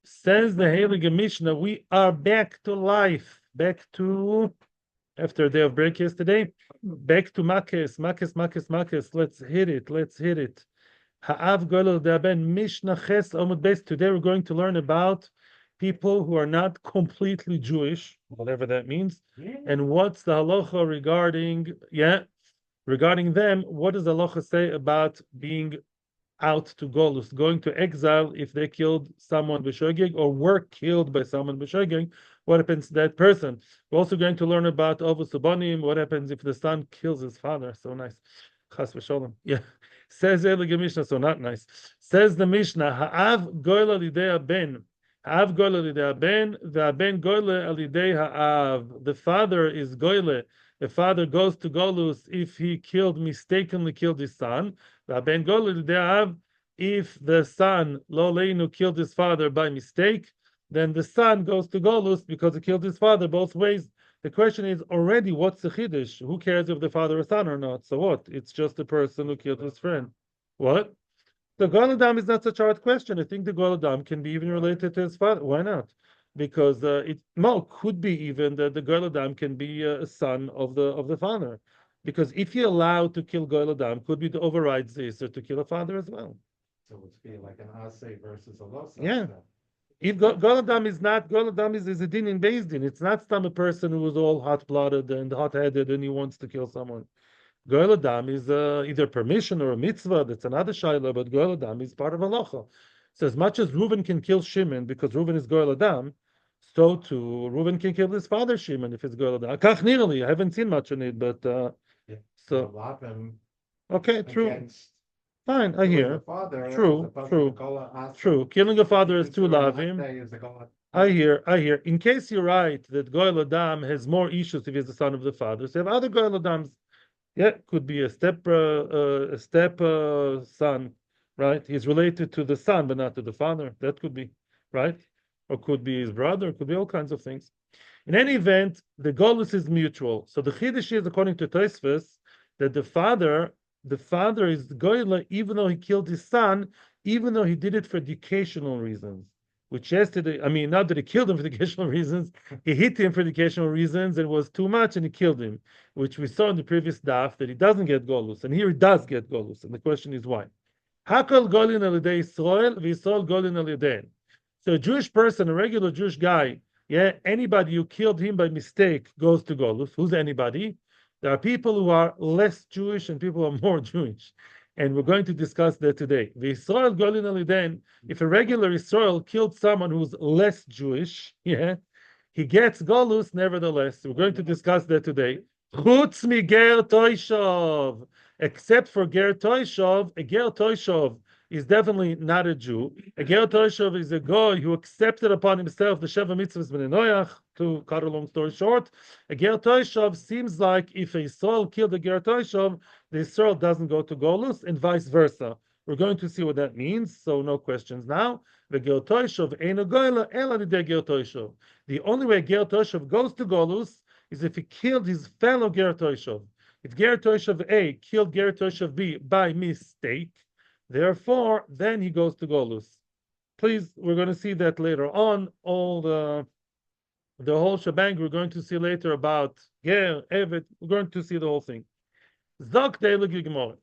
Says the Heilige Mishnah, we are back to life, back to, after a day of break yesterday, back to Makkos. Let's hit it. Ha'av Golel De'aben Mishnah Ches Amud Beis. Today we're going to learn about people who are not completely Jewish, whatever that means, and what's the halacha regarding them. What does the halacha say about being out to Golus, going to exile if they killed someone b'shogeg or were killed by someone b'shogeg? What happens to that person? We're also going to learn about Ovus Abanim. What happens if the son kills his father? So nice. Chas v'sholom. Yeah. Says Heilige Mishnah, so not nice. Says the Mishnah, Ha'av goyla lidei ben. Ha'av goyla lidei ben, v'aben goyla alidei ha'av. The father is goyle. The father goes to Golus if he mistakenly killed his son. V'aben goyla lidei ha'av. If the son, lo leinu, killed his father by mistake, then the son goes to Golus because he killed his father both ways. The question is already, what's the chiddush? Who cares if the father is son or not? So what? It's just a person who killed his friend. What? The Goel Adam is not such a hard question. I think the Goel Adam can be even related to his father. Why not? Because could be even that the Goel Adam can be a son of the father. Because if you're allowed to kill Goel Adam, could be to override Zayser to kill a father as well. So it's be like an Asay versus a Losa. Yeah. If Goel Adam is a din in Beis Din. It's not some a person who is all hot-blooded and hot-headed and he wants to kill someone. Goel Adam is either permission or a mitzvah. That's another shayla, but Goel Adam is part of halacha. So as much as Reuven can kill Shimon because Reuven is Goel Adam, so too Reuven can kill his father Shimon if it's Goel Adam. Kach nearly. I haven't seen much on it, but so okay, true. Fine, I hear. True. Killing a father is too lavim. I hear. In case you're right that Goel Adam has more issues if he's the son of the father, so you have other Goel Adams. Yeah, could be a step son, right? He's related to the son, but not to the father. That could be, right? Or could be his brother. Could be all kinds of things. In any event, the golus is mutual. So the chiddush is, according to Tosfos, that the father is goyla even though he killed his son, even though he did it for educational reasons. Which yesterday, not that he killed him for educational reasons, he hit him for educational reasons, and it was too much, and he killed him. Which we saw in the previous daf that he doesn't get golus, and here he does get golus, and the question is why. Hakol golin al yedei Yisrael, v'Yisrael golin al yedei. So a Jewish person, a regular Jewish guy, anybody who killed him by mistake goes to golus. Who's anybody? There are people who are less Jewish and people who are more Jewish. And we're going to discuss that today. V'Yisrael golin al yedei. If a regular Israel killed someone who's less Jewish, he gets golus nevertheless. We're going to discuss that today. Chutz mi ger toishov. Except for ger toishov, a ger toishov is definitely not a Jew. A ger toishov is a guy who accepted upon himself the Sheva Mitzvahs ben Noach. To cut a long story short, a ger toishov seems like if a Yisrael killed a ger toishov, the Yisrael doesn't go to golus, and vice versa. We're going to see what that means, so no questions now. The ger toishov ain't a goyla ela de ger toishov. The only way ger toishov goes to golus is if he killed his fellow ger toishov. If ger toishov A killed ger toishov B by mistake, therefore, then he goes to golus. Please, we're going to see that later on. All the whole shebang we're going to see later about ger, evet. We're going to see the whole thing. Zok de'elu gemara.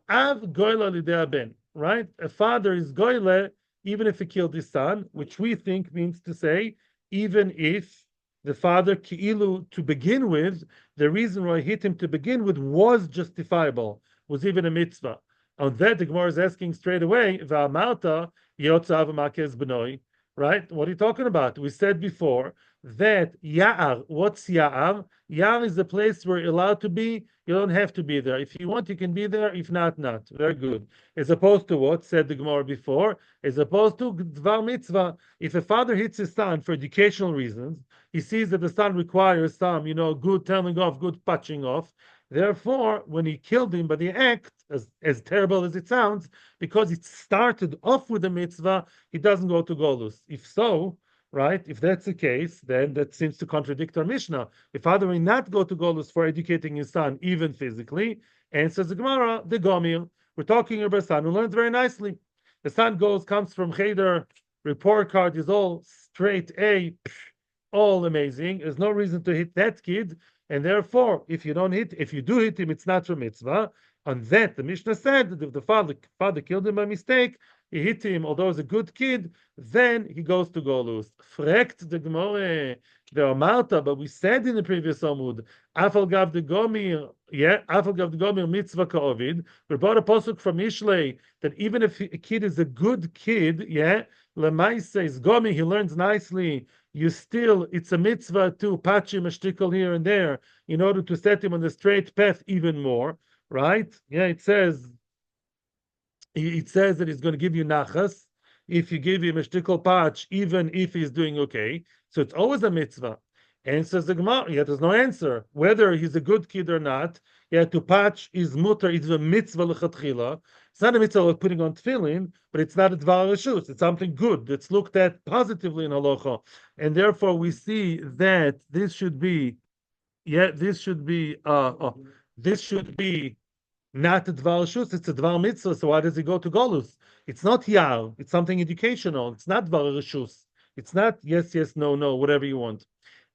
Av goyla lidei ben. Right? A father is goyle even if he killed his son, which we think means to say even if the father ki'ilu to begin with, the reason why he hit him to begin with was justifiable, was even a mitzvah. On that, the Gemara is asking straight away, V'amarta yotzav makes benoi. Right? What are you talking about? We said before that Ya'ar, what's Ya'ar? Ya'ar is the place where you're allowed to be. You don't have to be there. If you want, you can be there. If not, not. Very good. As opposed to what said the Gemara before, as opposed to Dvar Mitzvah. If a father hits his son for educational reasons, he sees that the son requires some, good telling off, good patching off. Therefore, when he killed him by the act, as terrible as it sounds, because it started off with a mitzvah, he doesn't go to Golus. If so, right, if that's the case, then that seems to contradict our Mishnah. The father may not go to Golus for educating his son, even physically. And says the Gemara, the Gomil, we're talking about a son who learns very nicely. The son comes from Cheder, report card is all straight A, all amazing. There's no reason to hit that kid, and therefore, if you do hit him, it's not for mitzvah. On that, the Mishnah said that if the father killed him by mistake, he hit him, although he's a good kid, then he goes to Golus. Frekt the Gemore, the Amarta, but we said in the previous Amud, Afal gav the Gomir, Afal gav the Gomir mitzvah ka'ovid. We brought a posuk from Mishlei that even if a kid is a good kid, Lemai says Gomi, he learns nicely. It's a mitzvah to patch him a shtickle here and there in order to set him on the straight path even more, right? It says that he's going to give you nachas if you give him a shtickle patch, even if he's doing okay. So it's always a mitzvah. And says the Gemara, there's no answer whether he's a good kid or not. To patch is mutter, it's a mitzvah lechatchila. It's not a mitzvah like putting on tefillin, but it's not a dvar reshus. It's something good that's looked at positively in halacha, and therefore we see that this should be not a dvar reshus. It's a dvar mitzvah. So why does he go to golus? It's not yar. It's something educational. It's not dvar reshus. It's not yes, no, whatever you want.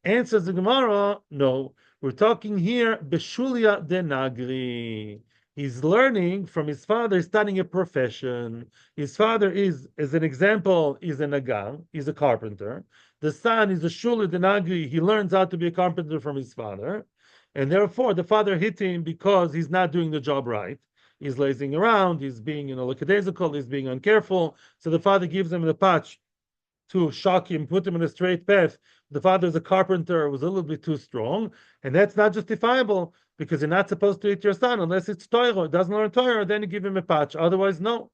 Answers the Gemara, no. We're talking here beshulia de nagri. He's learning from his father, he's studying a profession. His father is, as an example, is a nagar, he's a carpenter. The son is a shuli de nagri, he learns how to be a carpenter from his father. And therefore, the father hit him because he's not doing the job right. He's lazing around, he's being, lackadaisical, he's being uncareful. So the father gives him the patch to shock him, put him in a straight path. The father is a carpenter, was a little bit too strong, and that's not justifiable because you're not supposed to hit your son unless it's Torah. It doesn't learn Torah, then you give him a patch. Otherwise, no.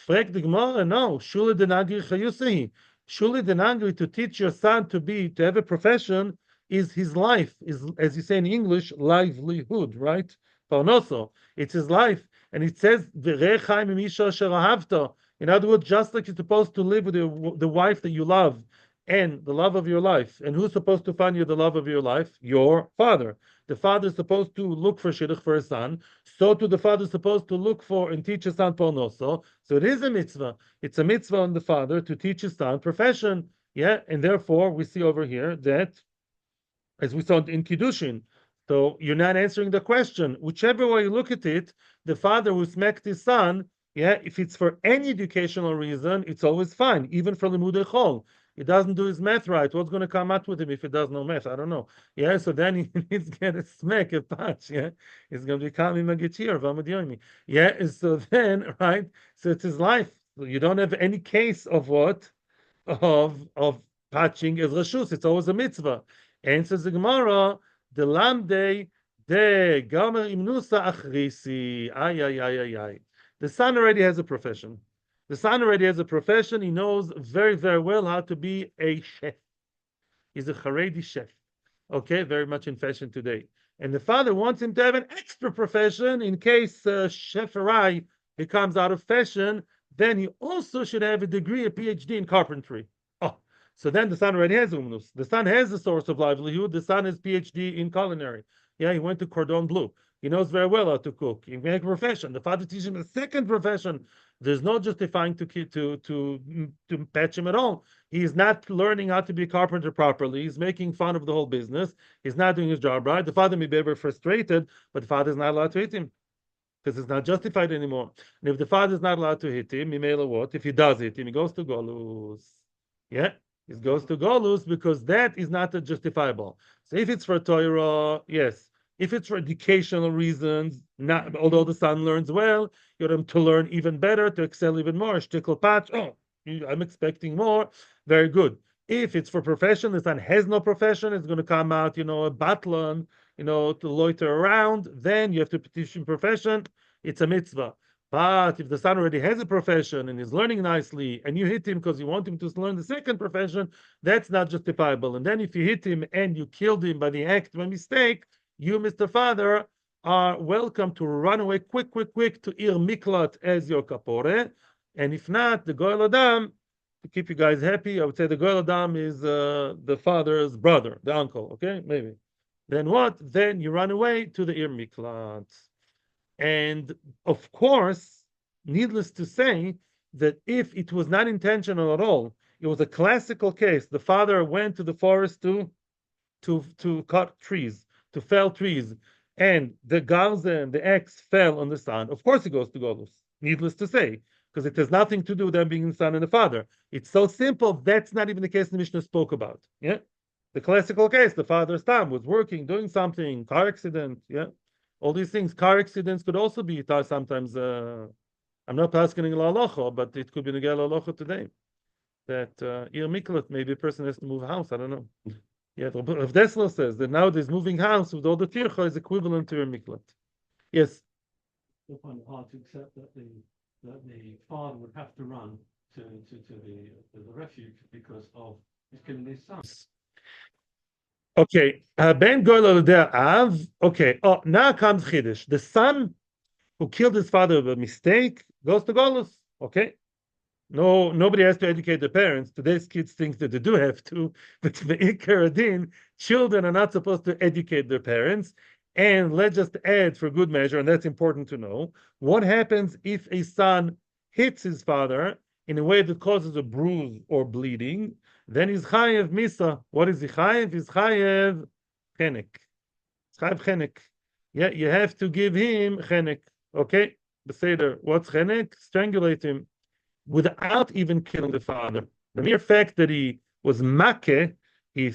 Frek the Gemara, no. Shuli denagri chayusi. Shuli denagri, to teach your son to have a profession, is his life, is, as you say in English, livelihood, right? Parnoso. It's his life. And it says, V'rechai mimisha asher ahavta. In other words, just like you're supposed to live with the wife that you love and the love of your life. And who's supposed to find you the love of your life? Your father. The father is supposed to look for shidduch for his son. So too the father is supposed to look for and teach his son parnoso. So it is a mitzvah. It's a mitzvah on the father to teach his son profession. And therefore we see over here that, as we saw in Kiddushin, so you're not answering the question. Whichever way you look at it, the father who smacked his son, if it's for any educational reason, it's always fine, even for limudei chol. He doesn't do his math right. What's going to come out with him if he does no math? I don't know. So then he needs to get a smack, a patch. He's going to become a Shiur, Amud Yomi. So then, right? So it's his life. So you don't have any case of what? Of patching as reshus. It's always a mitzvah. Answers the Gemara, the lamdei de gamer imnusa achrisi. Ay. The son already has a profession. The son already has a profession. He knows very, very well how to be a chef. He's a Haredi chef. Okay, very much in fashion today. And the father wants him to have an extra profession in case cheferai becomes out of fashion. Then he also should have a degree, a PhD in carpentry. So then the son already has umnus. The son has a source of livelihood. The son has PhD in culinary. He went to Cordon Bleu. He knows very well how to cook. He make a profession. The father teaches him a second profession. There's no justifying to patch him at all. He's not learning how to be a carpenter properly. He's making fun of the whole business. He's not doing his job right. The father may be very frustrated, but the father is not allowed to hit him because it's not justified anymore. And if the father is not allowed to hit him, what? If he does hit him, he goes to Golus. It goes to Golus because that is not justifiable. So if it's for Torah, yes. If it's for educational reasons, not although the son learns well, you want him to learn even better, to excel even more. Shtickle patch. I'm expecting more. Very good. If it's for profession, the son has no profession, it's going to come out, a batlon, to loiter around. Then you have to petition profession. It's a mitzvah. But if the son already has a profession and is learning nicely, and you hit him because you want him to learn the second profession, that's not justifiable. And then if you hit him and you killed him by the act by mistake, you, Mr. Father, are welcome to run away quick to Ir Miklat as your kapore. And if not, the Goel Adam, to keep you guys happy, I would say the Goel Adam is the father's brother, the uncle, okay? Maybe. Then what? Then you run away to the Ir Miklat. And of course, needless to say, that if it was not intentional at all, it was a classical case. The father went to the forest to cut trees, to fell trees, and the garzen, the axe fell on the son. Of course, he goes to Golus. Needless to say, because it has nothing to do with them being the son and the father. It's so simple. That's not even the case the Mishnah spoke about. Yeah, the classical case: the father's Tam was working, doing something, car accident. Yeah, all these things. Car accidents could also be sometimes. I'm not asking la halacha, but it could be negel halacha today. That ir miklat, maybe a person has to move house. I don't know. Yeah, Rav Dessler says that nowadays moving house with all the tircha is equivalent to a miklat. Yes. I find it hard to accept that the father would have to run to the refuge because of his killing his son. Okay, Ben Goyal Av. Okay, oh, now comes Chiddush. The son who killed his father by mistake goes to Golus. Okay, no, nobody has to educate the parents. Today's kids think that they do have to, but the Ikar Adin, children are not supposed to educate their parents. And let's just add for good measure, and that's important to know, what happens if a son hits his father in a way that causes a bruise or bleeding? Then he's chayev misa. What is he chayev? He's chayev chenek. He's chayev chenek. Yeah, you have to give him chenek. Okay, the seder. What's chenek? Strangulate him without even killing the father. The mere fact that he was makkeh, he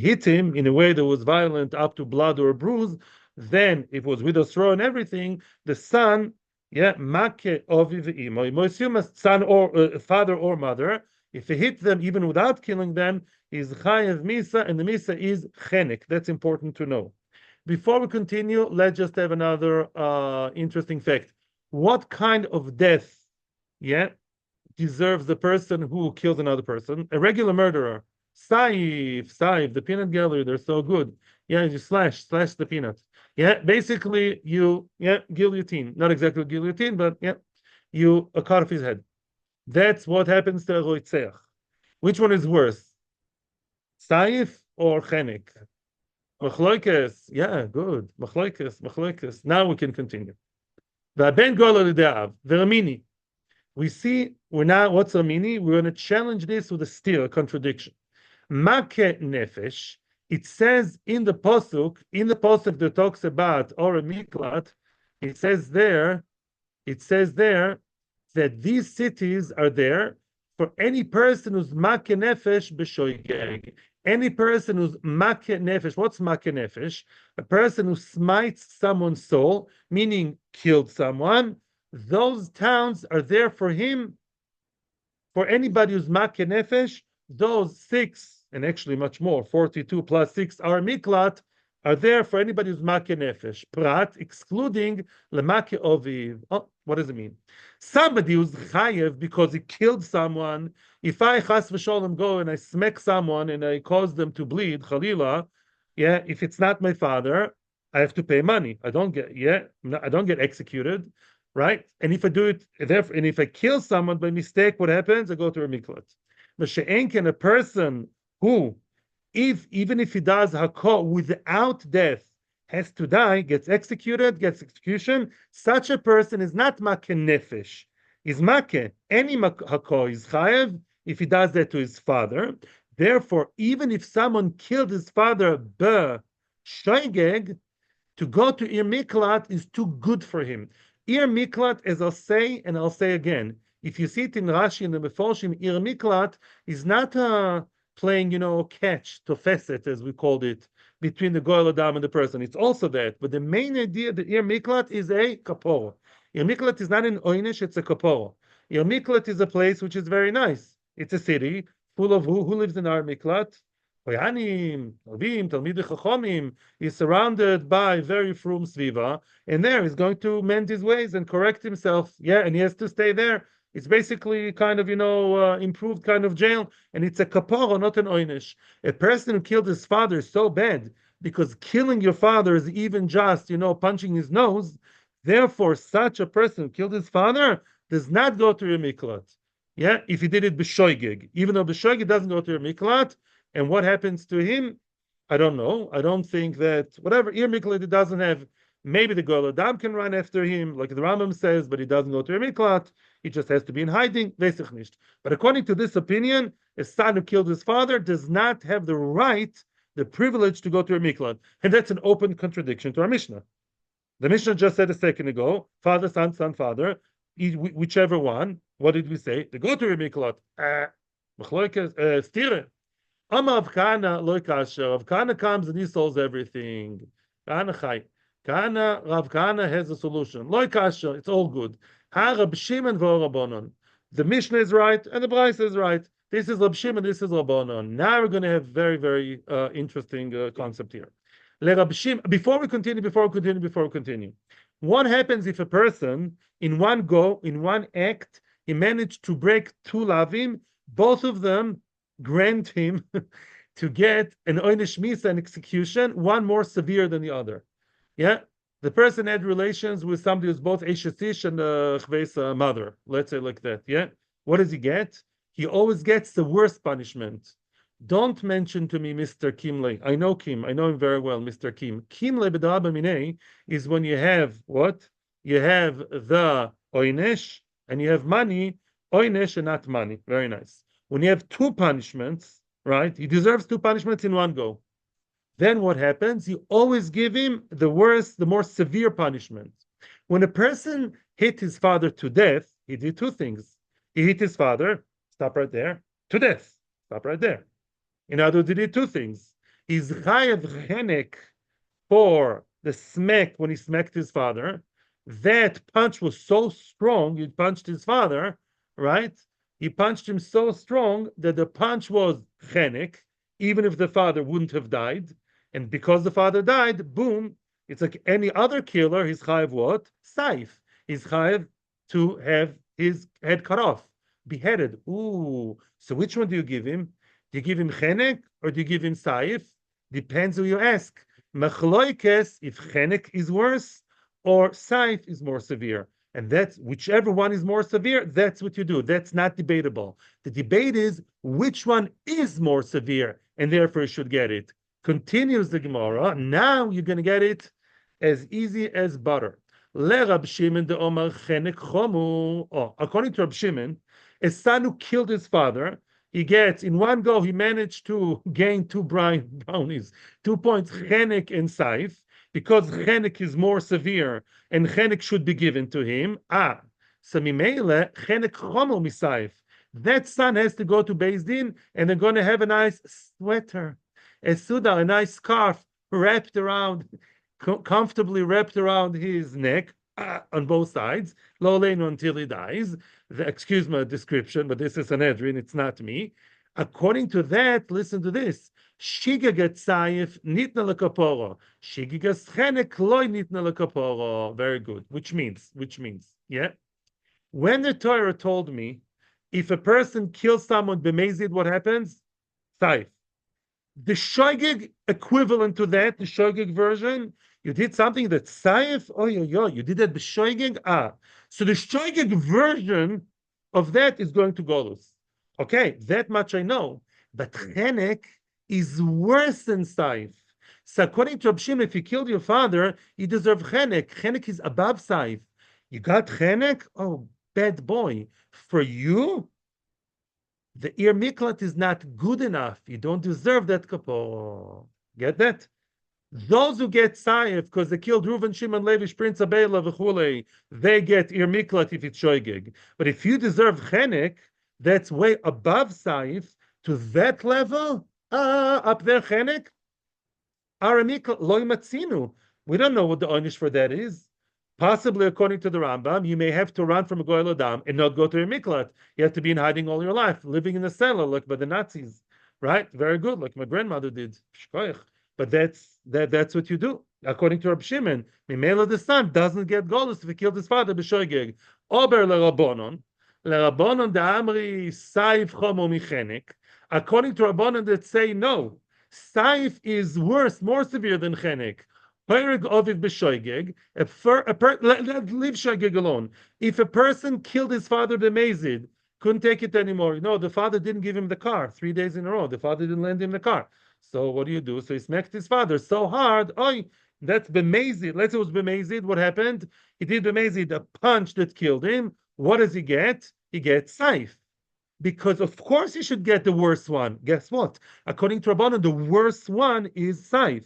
hit him in a way that was violent up to blood or bruise, then if it was with a throw and everything, the son, yeah, makkeh oviv imo, son or father or mother, if he hit them even without killing them, is chayev misa, and the misa is chenek. That's important to know. Before we continue, let's just have another interesting fact. What kind of death, yeah, deserves the person who killed another person? A regular murderer. Saif, the peanut gallery, they're so good. Yeah, you slash the peanuts. Yeah, basically guillotine. Not exactly guillotine, but yeah, you cut off his head. That's what happens to a roitzeach. Which one is worse? Saif or chenek? Machloikes. Yeah, good. Machloikes. Now we can continue. Ben Gola Lidav, Veramini. We see what's Ramini? We're going to challenge this with a steer, a contradiction. Makkeh nefesh, it says in the Pasuk that talks about or a miklat, it says there that these cities are there for any person who's makkeh nefesh b'shoigeg. Any person who's makkeh nefesh. What's makkeh nefesh? A person who smites someone's soul, meaning killed someone. Those towns are there for him. For anybody who's makkeh nefesh, those 6, and actually much more, 42 plus 6 are miklat, are there for anybody who's makkeh nefesh. Prat, excluding lemakkeh oviv. Oh, what does it mean? Somebody who's chayev because he killed someone. If I chas v'sholem go and I smack someone and I cause them to bleed, chalila, yeah, if it's not my father, I have to pay money. I don't get executed, right? And if I do it, and if I kill someone by mistake, what happens? I go to a miklat. Mashe'enken, a person who, even if he does hakol without death, has to die, gets execution, such a person is not makkeh nefesh. Is makkeh. Any hakol is chayev if he does that to his father. Therefore, even if someone killed his father b'shoigeg, to go to Ir Miklat is too good for him. Ir Miklat, as I'll say, and I'll say again, if you see it in Rashi and the Meforshim, Ir Miklat is not playing, catch, tofeset, as we called it, between the Goel Adam and the person. It's also that. But the main idea that Ir Miklat is a kaporo. Ir Miklat is not an oynish, it's a kaporo. Ir Miklat is a place which is very nice. It's a city full of who lives in Ir Miklat? Koyanim, Talmim, Talmidei Chachomim. He's surrounded by very frum sviva, and there he's going to mend his ways and correct himself. Yeah, and he has to stay there. It's basically kind of, improved kind of jail, and it's a kapara, not an oynish. A person who killed his father is so bad, because killing your father is even just, punching his nose. Therefore, such a person who killed his father does not go to your miklat. Yeah, if he did it b'shoigeg, even though b'shoigeg doesn't go to your miklat. And what happens to him? I don't know. I don't think that whatever Ir Miklat, it doesn't have Maybe the Goel Adam can run after him, like the Rambam says, but he doesn't go to a miklat. He just has to be in hiding, weiß ich nicht. But according to this opinion, a son who killed his father does not have the right, the privilege to go to a miklat. And that's an open contradiction to our Mishnah. The Mishnah just said a second ago, father, son, son, father, whichever one. What did we say? They go to a miklat. Stire. Amar Rav Kahana lo kasher. Rav Kahana comes and he solves everything. Kahana chai. Rav Kahana has a solution. Lo kasher. It's all good. Ha Rab Shimon v'o Rabbanon. The Mishnah is right and the Brayso is right. This is Rab Shimon. This is Rabbanon. Now we're going to have very, very interesting concept here. Le Rab Shimon. Before we continue. What happens if a person in one go, in one act, he managed to break two lavim, both of them grant him to get an oynish misa, an execution, one more severe than the other. Yeah, the person had relations with somebody who's both Eshetish and Chve's mother. Let's say like that. Yeah, what does he get? He always gets the worst punishment. Don't mention to me Mr. Kimle. I know Kim. I know him very well, Mr. Kim. Kimle b'da'aba minei is when you have what? You have the oynish and you have money, oynish and not money. Very nice. When you have two punishments, right? He deserves two punishments in one go. Then what happens? You always give him the worst, the more severe punishment. When a person hit his father to death, he did two things. He hit his father, stop right there, to death, stop right there. In other words, he did two things. He's chayav chenek for the smack when he smacked his father. That punch was so strong, he punched his father, right? He punched him so strong that the punch was chenek, even if the father wouldn't have died. And because the father died, boom, it's like any other killer, he's chayav what? Saif. He's chayav to have his head cut off, beheaded. Ooh, so which one do you give him? Do you give him chenek or do you give him saif? Depends who you ask. Machloikes, if chenek is worse or saif is more severe. And that's whichever one is more severe, that's what you do. That's not debatable. The debate is which one is more severe, and therefore you should get it. Continues the Gemara. Now you're going to get it as easy as butter. Le Rab Shimon de Omar chenek chomu. Oh, according to Rab Shimon, a son who killed his father, he gets, in one go, he managed to gain two brownies, 2 points, chenek and saif, because chenek is more severe, and chenek should be given to him. So mimele chenek chomu misaif. That son has to go to Beis Din, and they're going to have a nice sweater, a sudar, a nice scarf wrapped around, comfortably wrapped around his neck on both sides, lo leinu until he dies. Excuse my description, but this is an Edrin, it's not me. According to that, listen to this. Shigagat saif nitna lekaporo. Shigagat chenek loy nitna lekaporo. Very good. Which means, yeah. When the Torah told me, if a person kills someone b'mezid, what happens? Saif. The shogeg equivalent to that, the shogeg version, you did something that's saif. Oh, you did that b'shogeg. So the shogeg version of that is going to Golus. Okay, that much I know. But chenek is worse than saif. So according to Rab Shimon, if you killed your father, you deserve chenek. Chenek is above saif. You got chenek? Oh, bad boy. For you, the ir miklat is not good enough. You don't deserve that kapor. Get that? Those who get saif because they killed Reuven, Shimon, Levi, Prince Abela, v'chulei, they get ir miklat if it's shoygig. But if you deserve chenek, that's way above saif to that level. Up there chenek. Ar miklat loy matzinu. We don't know what the onish for that is. Possibly, according to the Rambam, you may have to run from a goel adam and not go to a miklat. You have to be in hiding all your life, living in a cellar like by the Nazis, right? Very good, like my grandmother did. But that's what you do, according to Rab Shimon. Mimela the son doesn't get golus if he killed his father b'shoigeg. Ober lerabonon da'amri saif chomo michenek. According to Rabbanon that say no, saif is worse, more severe than chenek. Leave shoygeg alone. If a person killed his father b'mezid, couldn't take it anymore. No, the father didn't give him the car 3 days in a row. The father didn't lend him the car. So what do? So he smacked his father so hard, That's bemazid. Let's say it was bemazid. What happened? He did bemazid, a punch that killed him. What does he get? He gets saif. Because of course he should get the worst one. Guess what? According to Rabbanan, the worst one is saif.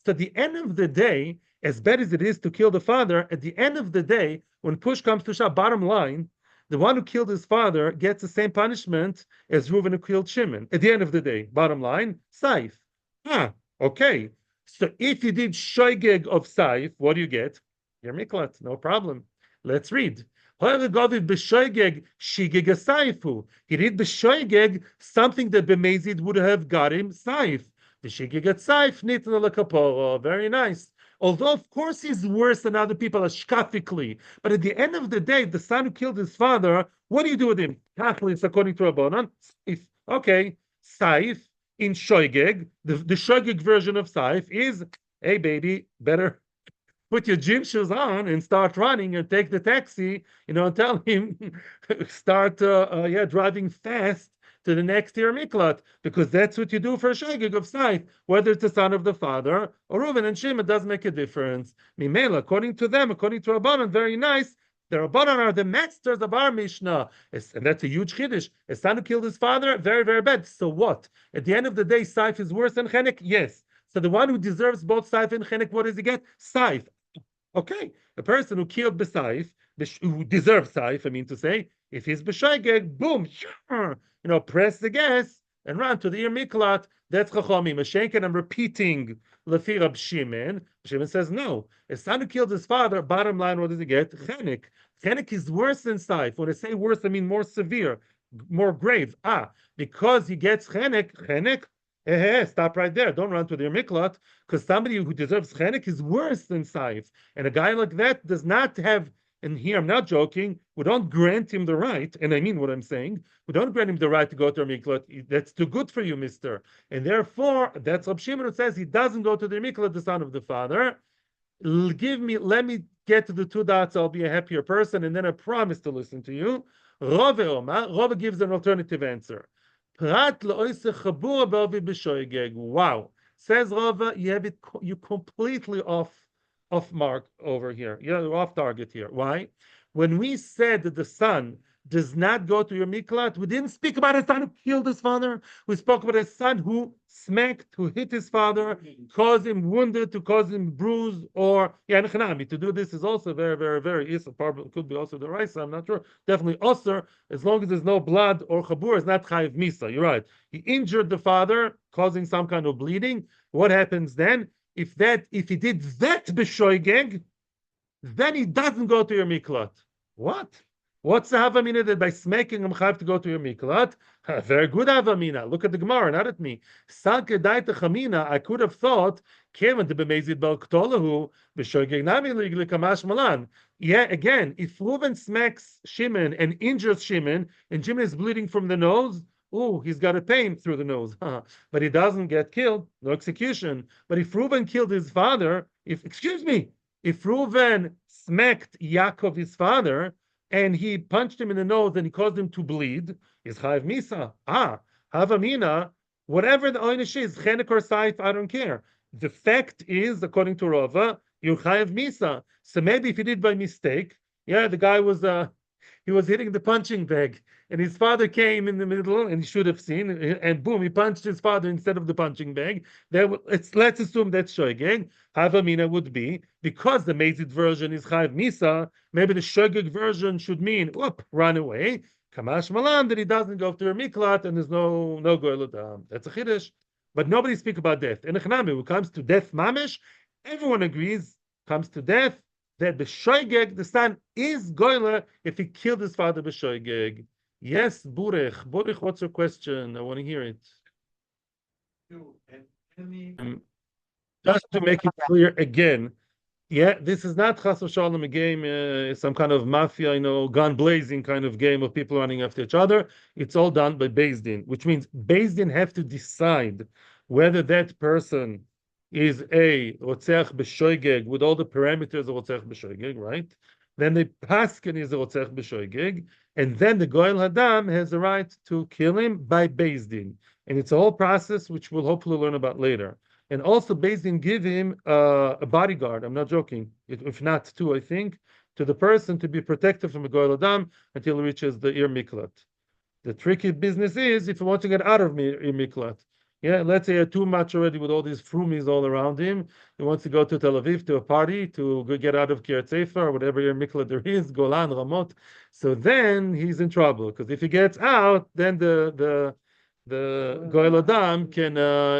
So at the end of the day, as bad as it is to kill the father, at the end of the day, when push comes to shove, bottom line, the one who killed his father gets the same punishment as Reuven who killed Shimon. At the end of the day, bottom line, saif. Ah, okay. So if you did shoygeg of saif, what do you get? Your miklat, no problem. Let's read. He did b'shoigeg something that b'mezid would have got him saif. The shigeg at saif nitna lekaporo. Very nice. Although, of course, he's worse than other people ashkafically. But at the end of the day, the son who killed his father, what do you do with him? Tachlis, according to Rabbanan, okay, saif in shoigeg, the shoigeg version of saif is, hey, baby, better put your gym shoes on and start running and take the taxi, and tell him start driving fast to the next year miklat, because that's what you do for a shogeg of saif, whether it's the son of the father or Reuven and Shimon, it doesn't make a difference. Mimela, according to them, according to Rabbanan, very nice. The Rabbanan are the masters of our Mishnah, and that's a huge chiddush. A son who killed his father, very, very bad. So what? At the end of the day, saif is worse than chenek? Yes. So the one who deserves both saif and chenek, what does he get? Saif. Okay, a person who killed B'saif, who deserves saif, I mean to say, if he's b'shoigeg, boom, press the gas and run to the Ir Miklat. That's Chachomim. Mashenken, I'm repeating, Lefi Rab Shimon. Shimon says no. A son who killed his father, bottom line, what does he get? Chenek. Chenek is worse than saif. When I say worse, I mean more severe, more grave. Because he gets chenek, stop right there. Don't run to their miklat, because somebody who deserves chenek is worse than saif. And a guy like that does not have, and here I'm not joking, we don't grant him the right, and I mean what I'm saying, we don't grant him the right to go to a miklat. That's too good for you, mister. And therefore, that's Rab Shimon who says he doesn't go to the miklat, the son of the father. Let me get to the two dots, I'll be a happier person, and then I promise to listen to you. Rove gives an alternative answer. Wow. Says Rava, you completely off mark over here. You're off target here. Why? When we said that the son does not go to your miklat, we didn't speak about a son who killed his father. We spoke about a son who smacked, who hit his father, caused him wounded, to cause him bruised, or to do this is also very, very, very easy. Probably could be also the right. I'm not sure. Definitely also, as long as there's no blood or chabur, it's not chayiv misa. You're right. He injured the father, causing some kind of bleeding. What happens then? If he did that b'shoigeg, then he doesn't go to your miklat. What? What's the havamina that by smacking him have to go to your miklat? Very good havamina. Look at the Gemara, not at me. I could have thought, yeah, again, if Reuven smacks Shimon and injures Shimon, and Shimon is bleeding from the nose, he's got a pain through the nose. But he doesn't get killed, no execution. But if Reuven killed his father, if Reuven smacked Yaakov, his father, and he punched him in the nose and he caused him to bleed, is chayiv misa. Havamina, whatever the oynish is, chenek or saif, I don't care. The fact is, according to Rava, you're chayiv misa. So maybe if he did by mistake, the guy was he was hitting the punching bag, and his father came in the middle, and he should have seen, and boom, he punched his father instead of the punching bag. Let's assume that's shoigeg. Havamina would be, because the mazid version is chayiv misa, maybe the shoigeg version should mean, run away. Kamash malan, that he doesn't go to a miklat, and there's no goyel. That's a chiddush. But nobody speak about death. In Echnami, when it comes to death mamish, everyone agrees, comes to death, that the shoigeg, the son, is goyler if he killed his father b'shoigeg. Yes, Burech. Burech, what's your question? I want to hear it. Just to make it clear again, this is not Chas v'Shalom, a game, some kind of mafia, gun blazing kind of game of people running after each other. It's all done by Beis Din, which means Beis Din have to decide whether that person is a Rotzech b'shoigeg with all the parameters of Rotzech b'shoigeg, right? Then the Paskin is a Rotzech b'shoigeg, and then the Goel Hadam has the right to kill him by Beis Din. And it's a whole process which we'll hopefully learn about later. And also Beis Din give him a bodyguard. I'm not joking. If not two, I think, to the person to be protected from a goy adam until he reaches the Ir Miklat. The tricky business is if he wants to get out of Ir Miklat. Yeah, let's say he had too much already with all these frumies all around him. He wants to go to Tel Aviv to a party to go get out of Kiryat Sefer or whatever Ir Miklat there is, Golan, Ramot. So then he's in trouble because if he gets out, then the Goel Adam can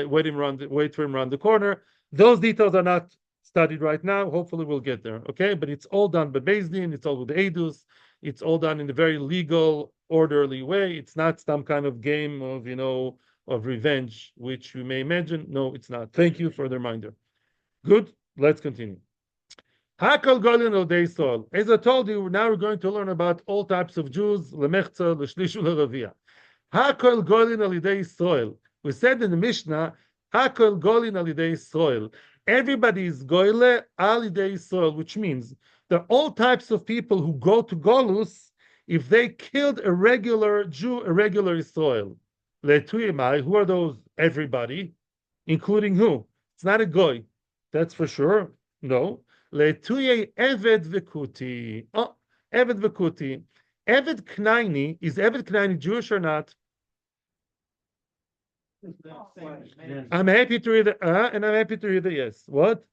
wait for him around the corner. Those details are not studied right now. Hopefully, we'll get there. Okay, but it's all done by Beis Din. It's all with Eidus. It's all done in a very legal, orderly way. It's not some kind of game of of revenge, which you may imagine. No, it's not. Thank you for the reminder. Good. Let's continue. Hakol Golin Odei Sol. As I told you, now we're going to learn about all types of Jews. Lemechza, Leshlishu, Leravia. Hakol Golin Alidei Soil. We said in the Mishnah, Hakol Golin Alidei Soil. Everybody is Goyle Alidei Soil, which means there are all types of people who go to Golus if they killed a regular Jew, a regular Soil. Letuyemai, who are those? Everybody, including who? It's not a Goy, that's for sure. No. Letuye Eved Vekuti. Oh, Eved Vekuti. Eved Knaini, is Eved Knaini Jewish or not? I'm happy to read it, and I'm happy to read it, yes. What?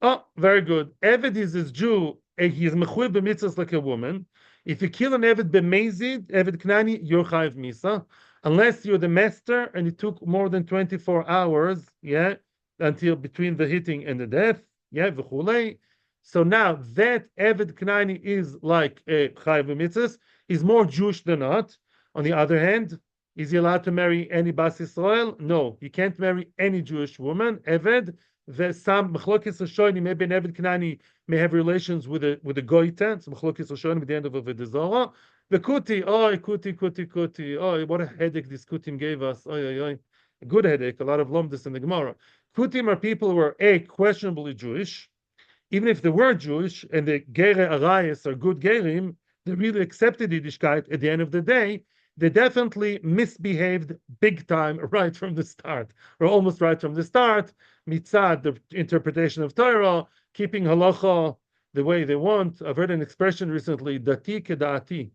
Oh, very good. Eved is a Jew, and he is mechuyev b'mitzvahs like a woman. If you kill an Eved b'mezid, Eved Knani, you're chayiv misa. Unless you're the master and it took more than 24 hours, yeah, until between the hitting and the death, yeah, v'chulei. So now that Eved Knani is like a chayiv b'mitzvahs, he's more Jewish than not. On the other hand, is he allowed to marry any Bas Yisrael? No, he can't marry any Jewish woman. Eved, some Machlokes Hashonim, maybe an Eved Knani may have relations with a Goita. So Machlokes Hashonim at the end of the Zorah. The Kuti, oh, Kuti. Oh, what a headache this Kutim gave us. A good headache, a lot of lomdus in the Gemara. Kutim are people who are questionably Jewish. Even if they were Jewish and the Gere Arayas are good Gerim, they really accepted Yiddishkeit at the end of the day. They definitely misbehaved big time right from the start, or almost right from the start. Mitzad, the interpretation of Torah, keeping halacha the way they want. I've heard an expression recently, dati kedati.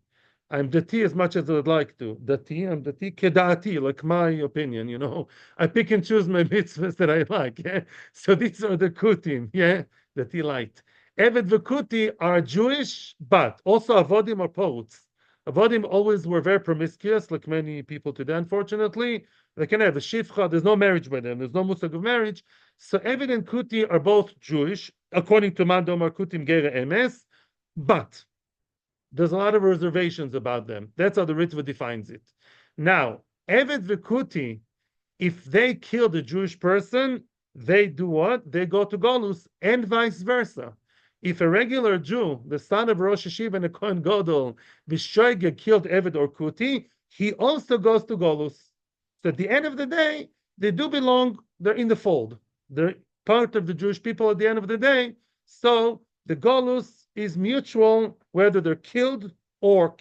I'm dati as much as I'd like to. Dati, I'm dati kedati, like my opinion, I pick and choose my mitzvahs that I like, yeah? So these are the kutim, yeah, that he liked. Eved v'kuti are Jewish, but also avodim are poets. Avodim always were very promiscuous, like many people today, unfortunately. They can have a shifcha, there's no marriage by them, there's no musag of marriage. So Eved and Kuti are both Jewish, according to Mandomar Kutim Gere Emes, but there's a lot of reservations about them. That's how the Ritva defines it. Now, Eved V'Kuti, if they kill the Jewish person, they do what? They go to Golus, and vice versa. If a regular Jew, the son of Rosh Hashiva and a Kohen Gadol, Vishoige killed Eved or Kuti, he also goes to Golus. So at the end of the day, they do belong, they're in the fold. They're part of the Jewish people at the end of the day. So the Golus is mutual, whether they're killed or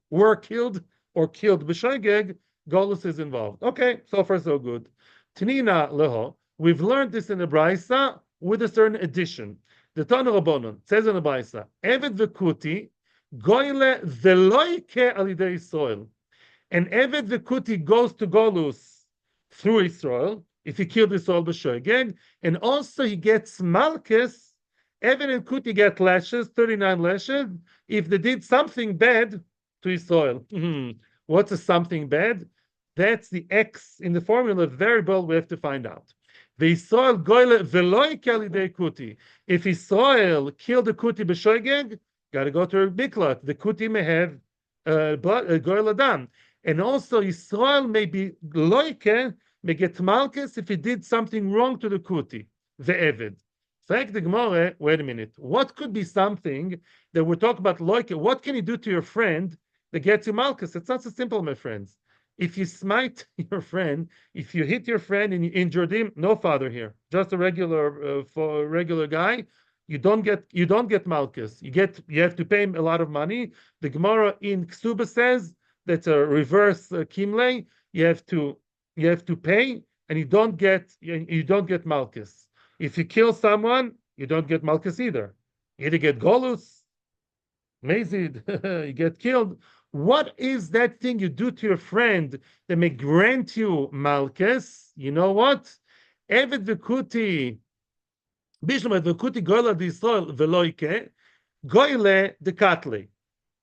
were killed B'Shoigeg, Golus is involved. Okay, so far so good. Tanina Leho, we've learned this in the Braisa with a certain addition. The Tana Rabbanon says in the Braisa, Eved v'Kuti goyle veloike alidei soil. And Eved v'Kuti goes to Golus through Israel, if he killed Israel b'Shoigeg, and also he gets Malchus. Eved and Kuti get lashes, 39 lashes, if they did something bad to Israel. What's a something bad? That's the X in the formula variable we have to find out. The Israel goyle veloy kalidei Kuti. If Israel killed the Kuti b'Shoigeg, got to go to a Miklat. The Kuti may have goyle adam. And also Israel may be loike, may get Malchus if he did something wrong to the Kuti, the Eved. Fact the Gemara, wait a minute. What could be something that we're talking about loike? What can you do to your friend that gets you Malchus? It's not so simple, my friends. If you smite your friend, if you hit your friend and you injured him, no father here, just a regular guy. You don't get Malchus. You have to pay him a lot of money. The Gemara in Ksuba says that's a reverse kimle. You have to pay and you don't get Malchus. If you kill someone, you don't get Malchus either. You either get Golus, Mazid, you get killed. What is that thing you do to your friend that may grant you Malchus? You know what? Eved v'kuti, bishlam v'kuti goyla d'Yisrael v'loike, goyle de katli.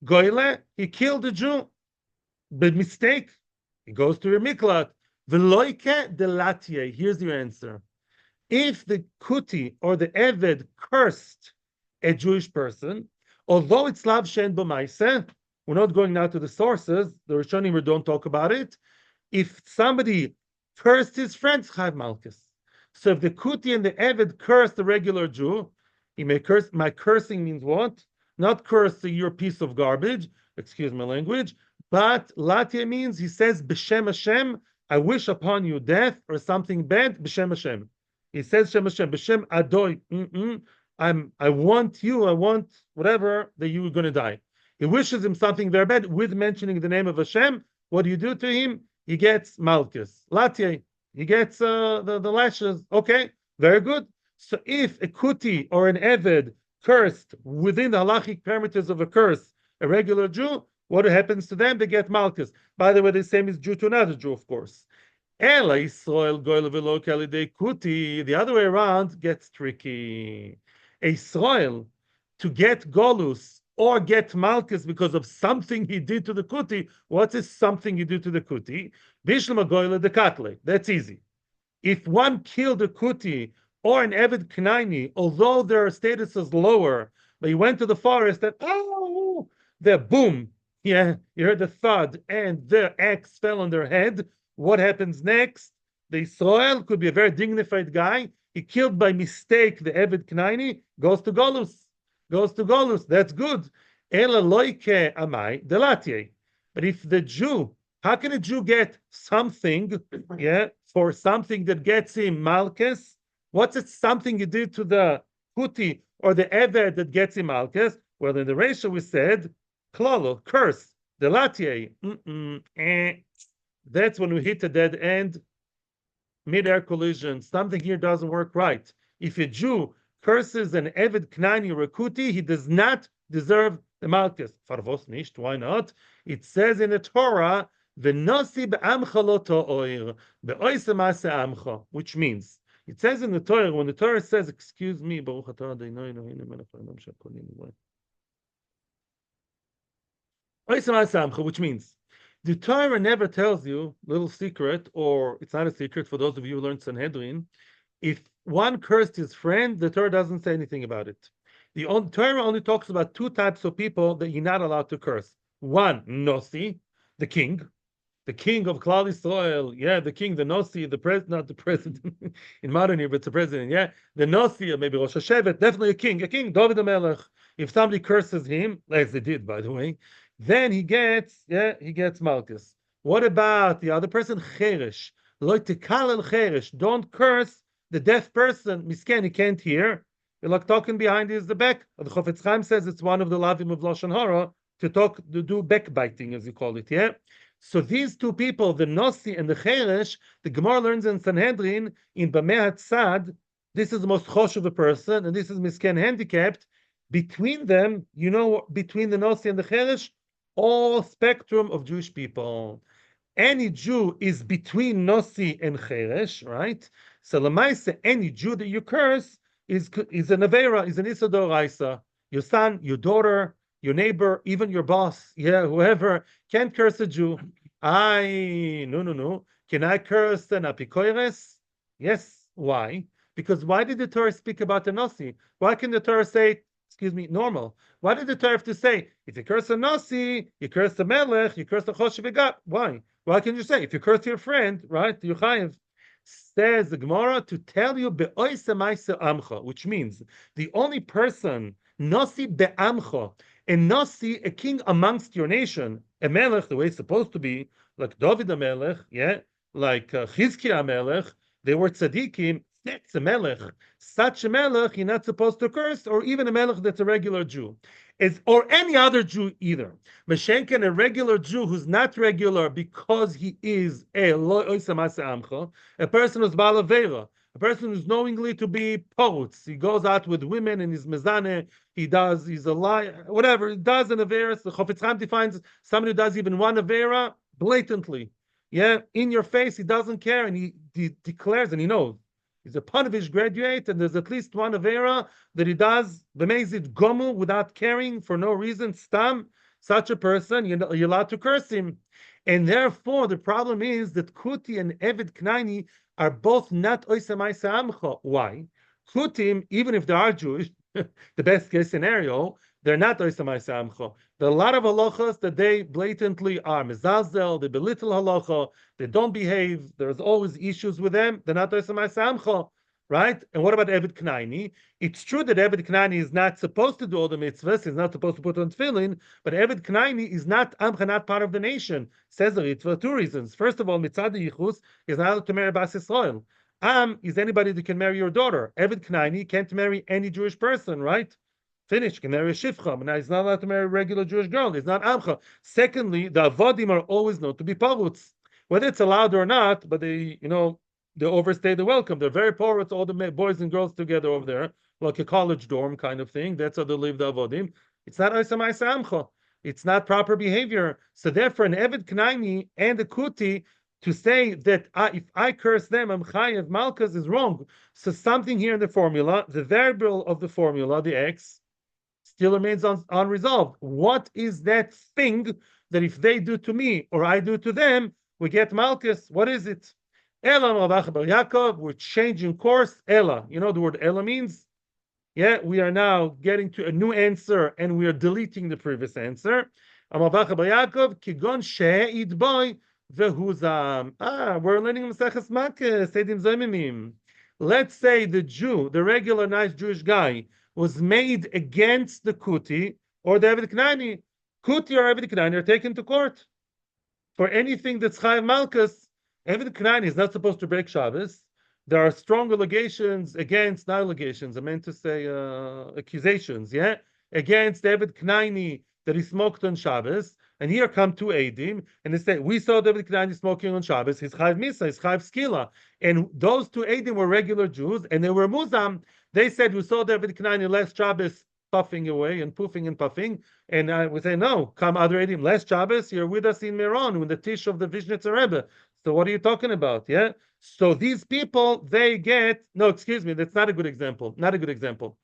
Goyle, he killed the Jew. By mistake, he goes to your miklat. V'loike de latie. Here's your answer. If the kuti or the eved cursed a Jewish person, although it's lav shen b'maise, we're not going now to the sources. The Rishonim don't talk about it. If somebody cursed his friend, chayv malchus. So if the kuti and the eved cursed the regular Jew, he may curse. My cursing means what? Not curse your piece of garbage. Excuse my language. But latia means he says b'shem Hashem, I wish upon you death or something bad. B'shem Hashem. He says Shem Hashem, b'shem Adoy. I want you. I want whatever that you are going to die. He wishes him something very bad with mentioning the name of Hashem. What do you do to him? He gets Malchus. Latie. He gets the lashes. Okay, very good. So if a kuti or an eved cursed within the halachic parameters of a curse, a regular Jew, what happens to them? They get Malchus. By the way, the same is due to another Jew, of course. The other way around gets tricky. A soil to get Golus or get Malchus because of something he did to the kuti. What is something he did to the kuti? Bishlam goyle de katle. That's easy. If one killed a kuti or an Eved Knaini, although their status is lower, but he went to the forest and the boom, yeah, you heard the thud, and their axe fell on their head. What happens next? The Israel could be a very dignified guy. He killed by mistake the Eved Knaini, goes to Golus. That's good. Ela loike amai delatie. But if the Jew, how can a Jew get something, for something that gets him Malchus? What's it something you did to the Kuti or the Eved that gets him Malchus? Well, in the ratio we said, klolo, curse, delatie. That's when we hit a dead end, mid-air collision. Something here doesn't work right. If a Jew curses an Eved Knani or a Kuti, he does not deserve the Malchus. Farvos nicht, why not? It says in the Torah, V'nosi be'amcha lo to'oir, be'oise ma'ase amcha, which means, it says in the Torah, when the Torah says, excuse me, Baruch atah Adonai Eloheinu melech haolam she'akol nivra. Oise ma'ase amcha, which means, the Torah never tells you, little secret, or it's not a secret for those of you who learned Sanhedrin, if one cursed his friend, the Torah doesn't say anything about it. The Torah only talks about two types of people that you're not allowed to curse. One, Nosi, the king of Klal Yisrael, the king, the Nosi, the president, not the president in modern here, but the president, the Nosi, or maybe Rosh Hashevet, definitely a king, David HaMelech. If somebody curses him, as they did, by the way, then he gets Malchus. What about the other person? Cheresh. Lo tekalel cheresh. Don't curse the deaf person. Misken, he can't hear. You're like talking behind his the back. The Chofetz Chaim says it's one of the lavim of Lashon Hara to do backbiting, as you call it. So these two people, the Nosi and the Cheresh, the Gemara learns in Sanhedrin in Bameh Hatzad. This is the most chosh of a person, and this is Misken handicapped. Between them, between the Nosi and the Cheresh, all spectrum of Jewish people. Any Jew is between Nosi and Cheresh, right? So Lamaisa, any Jew that you curse is an Avera, is an Issa D'Oraisa. Your son, your daughter, your neighbor, even your boss, whoever, can't curse a Jew. No. Can I curse an Apikoires? Yes. Why? Because why did the Torah speak about the Nosi? Why can the Torah say, normal? Why did the Torah have to say, if you curse a Nasi, you curse the Melech, you curse the Choshev Begat? Why? Why can't you say, if you curse your friend, right, you chayiv? Says the Gemara, to tell you, be'oise ma'ase amcha, which means the only person, Nasi be'amcha, a Nasi, a king amongst your nation, a Melech, the way it's supposed to be, like David HaMelech, like Chizkiah HaMelech, they were tzaddikim. That's a melech. Such a melech, you're not supposed to curse, or even a melech that's a regular Jew. or any other Jew either. Meshenken, a regular Jew who's not regular because he is a person who's balavera, a person who's knowingly to be poets. He goes out with women and he's mezane. He's a liar, whatever. He does an avera. The Chofetz Chaim defines somebody who does even one avera blatantly. Yeah, in your face, he doesn't care, and he declares, and he knows. He's a Panavish graduate, and there's at least one avera that he does b'mezid gomu without caring for no reason. Stam, such a person, you're allowed to curse him, and therefore the problem is that Kuti and Eved Knaini are both not oisamai se'amcha. Why? Kutim, even if they are Jewish, the best case scenario, they're not oisamai se'amcha. There are a lot of halachas that they blatantly are mezalzel, they belittle halacha, they don't behave, there's always issues with them, they're not oisamai se'amcha, right? And what about Eved Knaini? It's true that Eved Knaini is not supposed to do all the mitzvahs, he's not supposed to put on tefillin, but Eved Knaini is not amcha, not part of the nation. Says it for two reasons. First of all, mitzad yichus is not allowed to marry Bas Yisrael. Is anybody that can marry your daughter. Eved Knaini can't marry any Jewish person, right? Finish. Can marry a shifcha. Now he's not allowed to marry a regular Jewish girl. He's not amcha. Secondly, the avodim are always known to be pavuts, whether it's allowed or not. But they overstay the welcome. They're very poor. It's all the boys and girls together over there, like a college dorm kind of thing. That's how they live the avodim. It's not oisam amcha. It's not proper behavior. So therefore, an Eved Knaini and a Kuti, to say that if I curse them, I'm chayev malchus, is wrong. So something here in the formula, the variable of the formula, the x, still remains unresolved. What is that thing that if they do to me or I do to them, we get malchus? What is it? Ela Yaakov, we're changing course. Ela, you know the word Ela means? Yeah, we are now getting to a new answer and we are deleting the previous answer. We're learning Maseches Makkos, Sedim Zomimim. Let's say the Jew, the regular nice Jewish guy, was made against the Kuti or the Eved Knaini. Kuti or Eved Knaini are taken to court for anything that's Chayav Malchus. Eved Knaini is not supposed to break Shabbos. There are strong allegations against, not allegations, I meant to say accusations, yeah, against Eved Knaini that he smoked on Shabbos. And here come two Eidim, and they say, we saw David Knaini smoking on Shabbos, he's Chayav Misa, he's Chayav Skila. And those two Eidim were regular Jews, and they were Muzam. They said, we saw David Knaini last Shabbos puffing away and poofing and puffing. And I would say, no, come other Eidim, last Shabbos, you're with us in Meron, with the Tish of the Vishnitzer Rebbe. So what are you talking about, yeah? So these people, they get, no, excuse me, that's not a good example, not a good example.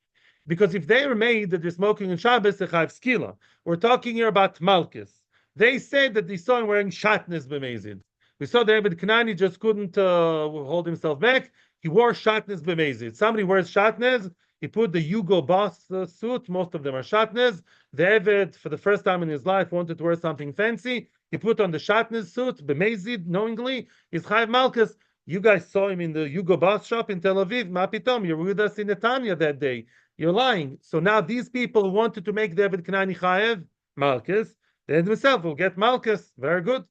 Because if they are made that they're smoking on Shabbos, they Chayav Skila. We're talking here about Malchus. They said that they saw him wearing shatnez b'mezid. We saw David Knaini just couldn't hold himself back. He wore shatnez b'mezid. Somebody wears shatnez. He put the Hugo Boss suit. Most of them are shatnez. The Eved, for the first time in his life, wanted to wear something fancy. He put on the shatnez suit b'mezid knowingly. He's Chayav Malchus. You guys saw him in the Hugo Boss shop in Tel Aviv. Ma pitom, you're with us in Netanya that day. You're lying. So now these people who wanted to make David Knaini Chayav Malchus, they themselves will get Malchus. Very good.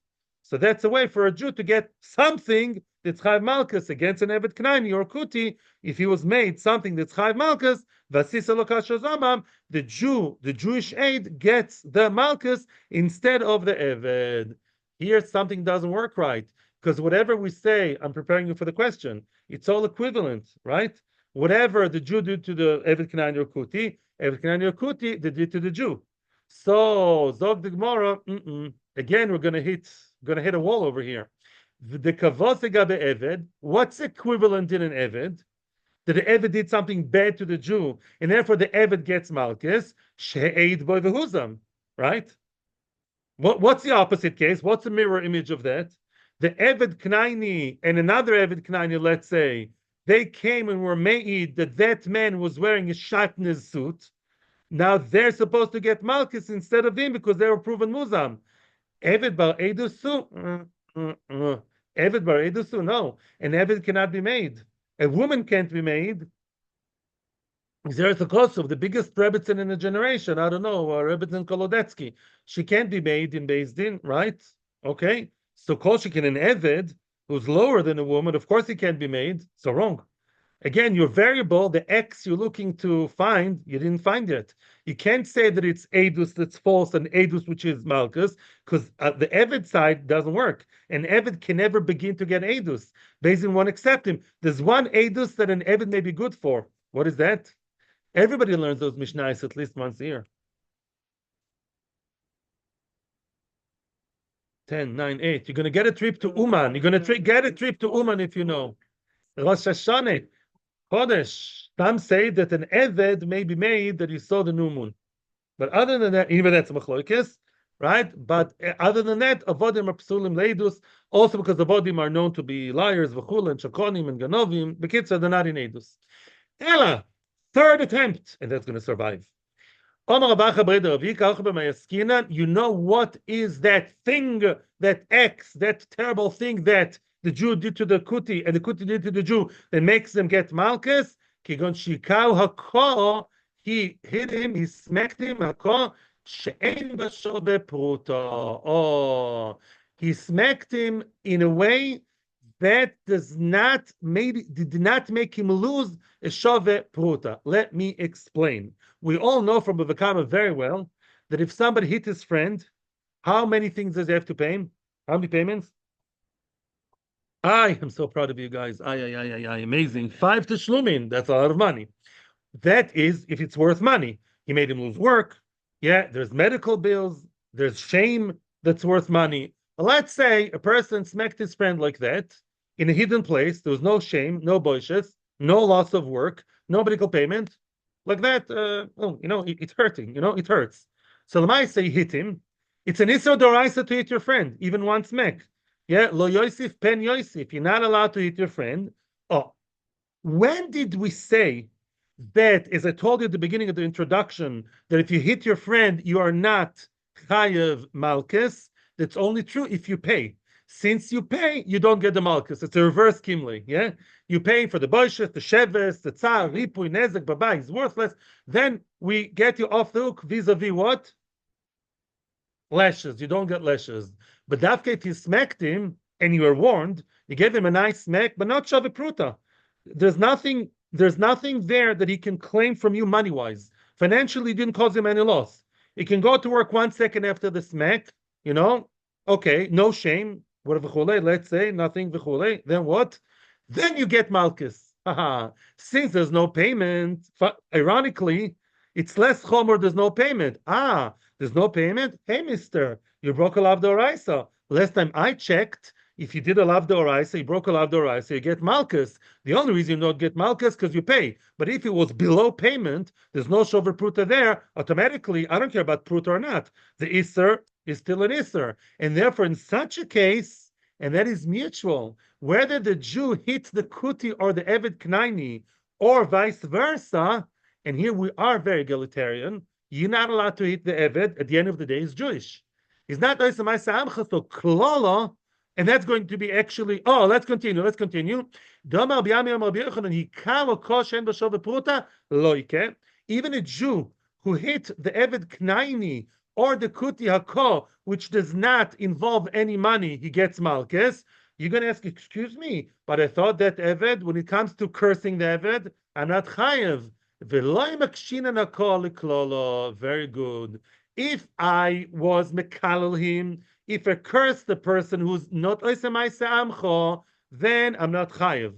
So that's a way for a Jew to get something that's Chayav Malchus against an Eved Knaini or Kuti. If he was made something that's Chayav Malchus, Vasisa Lokasha Zamam, the Jew, the Jewish aid, gets the Malchus instead of the Eved. Here something doesn't work right. Because whatever we say, I'm preparing you for the question, it's all equivalent, right? Whatever the Jew did to the Eved Knaini or Kuti, Eved Knaini or Kuti, they did to the Jew. So Zog the Gemara, again we're gonna hit a wall over here. The kavosega be'eved, what's equivalent in an eved? That the eved did something bad to the Jew, and therefore the eved gets malchus. She'eid boy v'huzam, right? What's the opposite case? What's the mirror image of that? The Eved Knaini and another Eved Knaini, let's say, they came and were made that man was wearing a shatnez suit. Now they're supposed to get malchus instead of him because they were proven muzam. Eved bar edusu, Eved bar edusu, no. An Eved cannot be made. A woman can't be made. Zeres Kosov, the biggest Rebbitzin in a generation, I don't know, Rebbitzin Kolodetsky. She can't be made in Beis Din, right? Okay. So Kolshikin, an Eved, who's lower than a woman, of course he can't be made. So wrong. Again, your variable, the X you're looking to find, you didn't find it. You can't say that it's Edus that's false and Edus which is Malchus, because the Eved side doesn't work. An Eved can never begin to get Edus. Basically, won't accept him. There's one Edus that an Eved may be good for. What is that? Everybody learns those Mishnahs at least once a year. 10, 9, 8. You're going to get a trip to Uman. You're going to get a trip to Uman if you know. Rosh Hashanah. Chodesh. Some say that an Eved may be made that you saw the new moon. But other than that, even that's Machlokes, right? But other than that, Avodim are Psulim Leidus, also because Avodim are known to be liars, V'chul, and Shakonim, and Ganovim. Bekitza, they're not in Eidus. Ella, third attempt, and that's going to survive. You know what is that thing, that X, that terrible thing that the Jew did to the Kuti and the Kuti did to the Jew that makes them get Malchus? Kigon shikau hako, he hit him, he smacked him, hako, she'en b'shove pruta. Oh, he smacked him in a way that did not make him lose a shove pruta. Let me explain. We all know from Bavakama very well that if somebody hit his friend, how many things does he have to pay him? How many payments? I am so proud of you guys. Amazing. 5 teshlumin. That's a lot of money. That is if it's worth money. He made him lose work. Yeah, there's medical bills. There's shame that's worth money. Let's say a person smacked his friend like that in a hidden place. There was no shame, no boishes, no loss of work, no medical payment. Like that, it's hurting, it hurts. So Lamai say hit him. It's an Isra Doraisa to hit your friend, even one smack. Yeah, Lo Yosef Pen Yosef. You're not allowed to hit your friend. Oh, when did we say that, as I told you at the beginning of the introduction, that if you hit your friend, you are not Chayev Malchus? That's only true if you pay. Since you pay, you don't get the Malchus. It's a reverse Kimli, yeah? You pay for the Boishes, the Sheves, the Tsar, Ripui, Nezek, Baba, he's worthless. Then we get you off the hook vis-a-vis what? Lashes. You don't get lashes. But Dafke, if you smacked him and you were warned, you gave him a nice smack, but not Shave Pruta. There's nothing there that he can claim from you money-wise. Financially, didn't cause him any loss. He can go to work 1 second after the smack, okay, no shame. What v'chule? Let's say nothing v'chule. Then what? Then you get Malchus. Since there's no payment, ironically, it's less chomer. There's no payment. There's no payment. Hey, mister, you broke a lav d'oraisa. Last time I checked, if you did a lav d'oraisa, you broke a lav d'oraisa, you get Malchus. The only reason you don't get Malchus because you pay. But if it was below payment, there's no shover pruta there. Automatically, I don't care about pruta or not. The iser is still an iser, and therefore, in such a case, and that is mutual, whether the Jew hits the kuti or the Eved Knaini, or vice versa, and here we are very egalitarian, you're not allowed to hit the Eved, at the end of the day, is Jewish. He's not so klala, and that's going to be actually, let's continue. Even a Jew who hit the Eved Knaini or the Kuti Hako, which does not involve any money, he gets Malchus. You're going to ask, excuse me, but I thought that Eved, when it comes to cursing the Eved, I'm not Chayev. Very good. If I was Mekalel him, if I curse the person who's not Oisemaisa, then I'm not Chayev.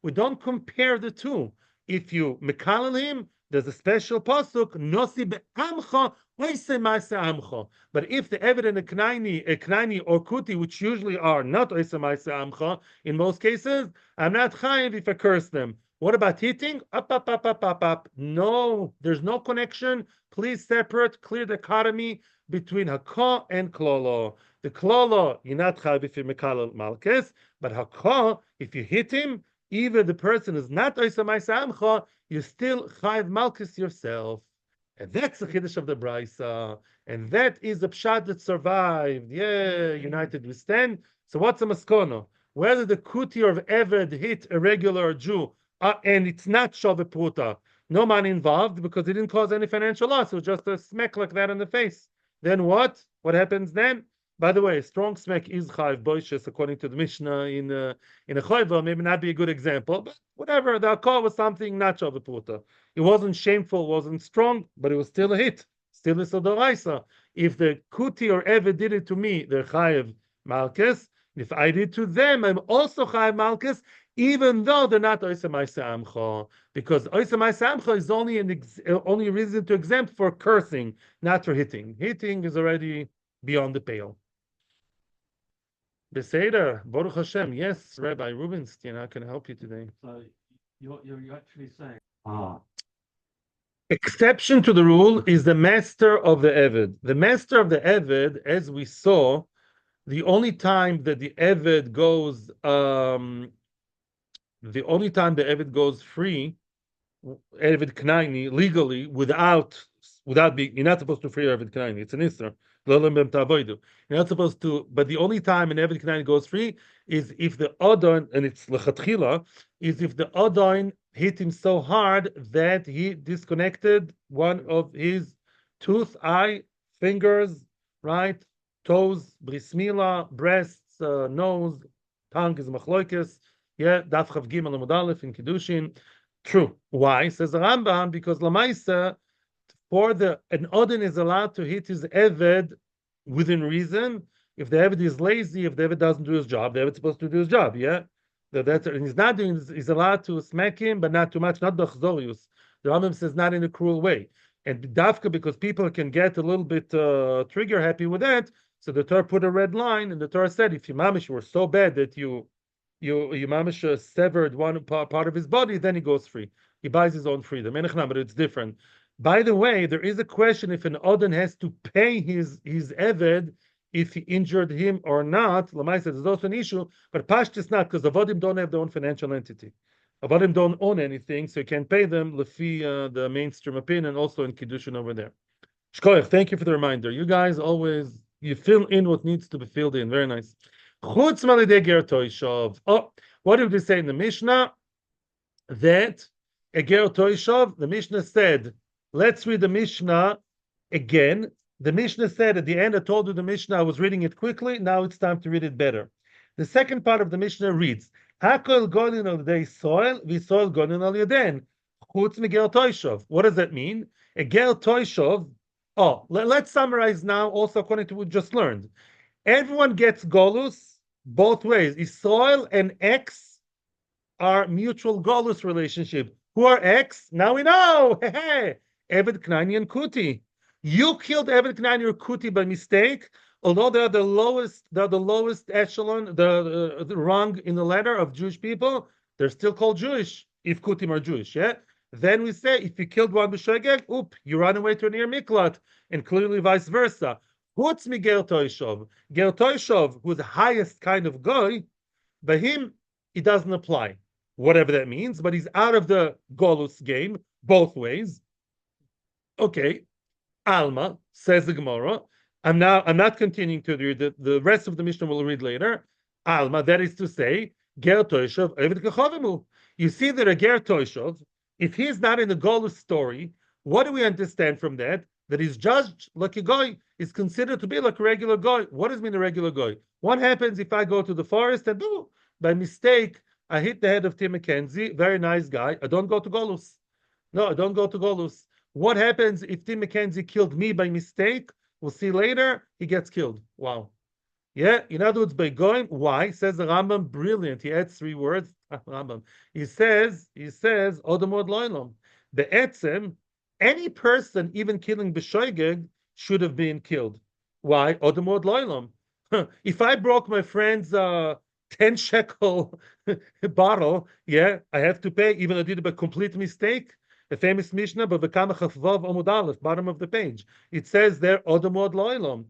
We don't compare the two. If you Mekalel him, there's a special pasuk, Nosi be'amcha, amcha. But if the Eved and a Knaini or Kuti, which usually are not amcha, in most cases, I'm not chayiv if I curse them. What about hitting? Up. No, there's no connection. Please separate, clear dichotomy between Haka and Klolo. The Klolo, you're not chayiv if you Mekalel Malchus, but Haka, if you hit him, even the person is not amcha, you still chayiv Malchus yourself. And that's the Chiddush of the Braisa. And that is the Pshat that survived. Yeah, united we stand. So what's a maskono? Whether the Kuti of Eved hit a regular Jew, and it's not Shove Pruta, no money involved because it didn't cause any financial loss. It was just a smack like that in the face. Then what? What happens then? By the way, strong smack is chayiv boishes according to the Mishnah in a chayva. Maybe not be a good example, but whatever. The akar was something not shavaputa. It wasn't shameful, wasn't strong, but it was still a hit. Still is a doraisa. If the kuti or eved did it to me, they're chayiv malchus. If I did to them, I'm also chayiv malchus, even though they're not oisem amcha, because oisem amcha is only a reason to exempt for cursing, not for hitting. Hitting is already beyond the pale. Beseder, Baruch Hashem. Yes, Rabbi Rubinstein, I can help you today. So you're actually saying, Exception to the rule is the master of the Eved. The master of the Eved, as we saw, the only time that the Eved goes, free, Eved Knaini, legally, without being, you're not supposed to free Eved Knaini. It's an Isra. You're not supposed to, but the only time an Eved Knaini goes free is if the Adon, and it's Lechatchila, is if the Adon hit him so hard that he disconnected one of his tooth, eye, fingers, right, toes, bris milah, breasts, nose, tongue is machloikes. Yeah, daf chav gimel amud aleph in kiddushin. True. Why? Says the Rambam, because lamaisa, an odin is allowed to hit his eved within reason. If the eved is lazy, if the eved doesn't do his job, the eved is supposed to do his job. Yeah, and he's not doing. He's allowed to smack him, but not too much. Not b'chzorius. The Rambam says not in a cruel way. And dafka, because people can get a little bit trigger happy with that. So the Torah put a red line, and the Torah said, if you mamish were so bad that you mamish severed one part of his body, then he goes free. He buys his own freedom. But it's different. By the way, there is a question if an Odin has to pay his Eved if he injured him or not. Lamai says there's also an issue, but Pashtus not, because Avodim don't have their own financial entity. Avodim don't own anything, so you can't pay them, Lefi, the mainstream opinion, also in Kiddushin over there. Shkoyach, thank you for the reminder. You guys always, you fill in what needs to be filled in. Very nice. Chutz malidei ger toishav. Oh, what did we say in the Mishnah? That a ger toishav, the Mishnah said, let's read the Mishnah again. The Mishnah said at the end, I told you the Mishnah, I was reading it quickly. Now it's time to read it better. The second part of the Mishnah reads, Hakol gonin al yedei soil, v'soil gonin al yeden. Chutz migel toishav. What does that mean? A ger toishav. Oh, let's summarize now, also according to what we just learned. Everyone gets golus both ways. Yisrael and X are mutual golus relationship. Who are X? Now we know. Hey, Eved Knani and Kuti. You killed Eved Knani or Kuti by mistake, although they're the lowest echelon, the rung in the ladder of Jewish people. They're still called Jewish if Kutim are Jewish. Yeah. Then we say if you killed one b'shogeg, you run away to a near miklat, and clearly vice versa. What's me ger toishov? Ger toishov, who's the highest kind of guy, by him it doesn't apply. Whatever that means, but he's out of the golus game both ways. Okay, Alma says the Gemara. I'm not continuing to read the rest of the Mishnah. We'll read later. Alma, that is to say, ger toishov eved kachavemu. You see that a ger toishov, if he's not in the golus story, what do we understand from that? That he's judged like a guy, is considered to be like a regular guy. What does mean a regular guy? What happens if I go to the forest and by mistake I hit the head of Tim McKenzie, very nice guy. I don't go to Golus. No, I don't go to Golus. What happens if Tim McKenzie killed me by mistake? We'll see later. He gets killed. Wow. Yeah, in other words, by going, why? Says the Rambam, brilliant. He adds 3 words. Rambam. He says, Odamod Loilam. The Etzem, any person, even killing B'shoigeg, should have been killed. Why? Odamod Loilam. If I broke my friend's 10 shekel bottle, yeah, I have to pay, even though I did it by complete mistake. The famous Mishnah, but V'kama Chafvav Amud Aleph, bottom of the page. It says there, Odamod Loilam.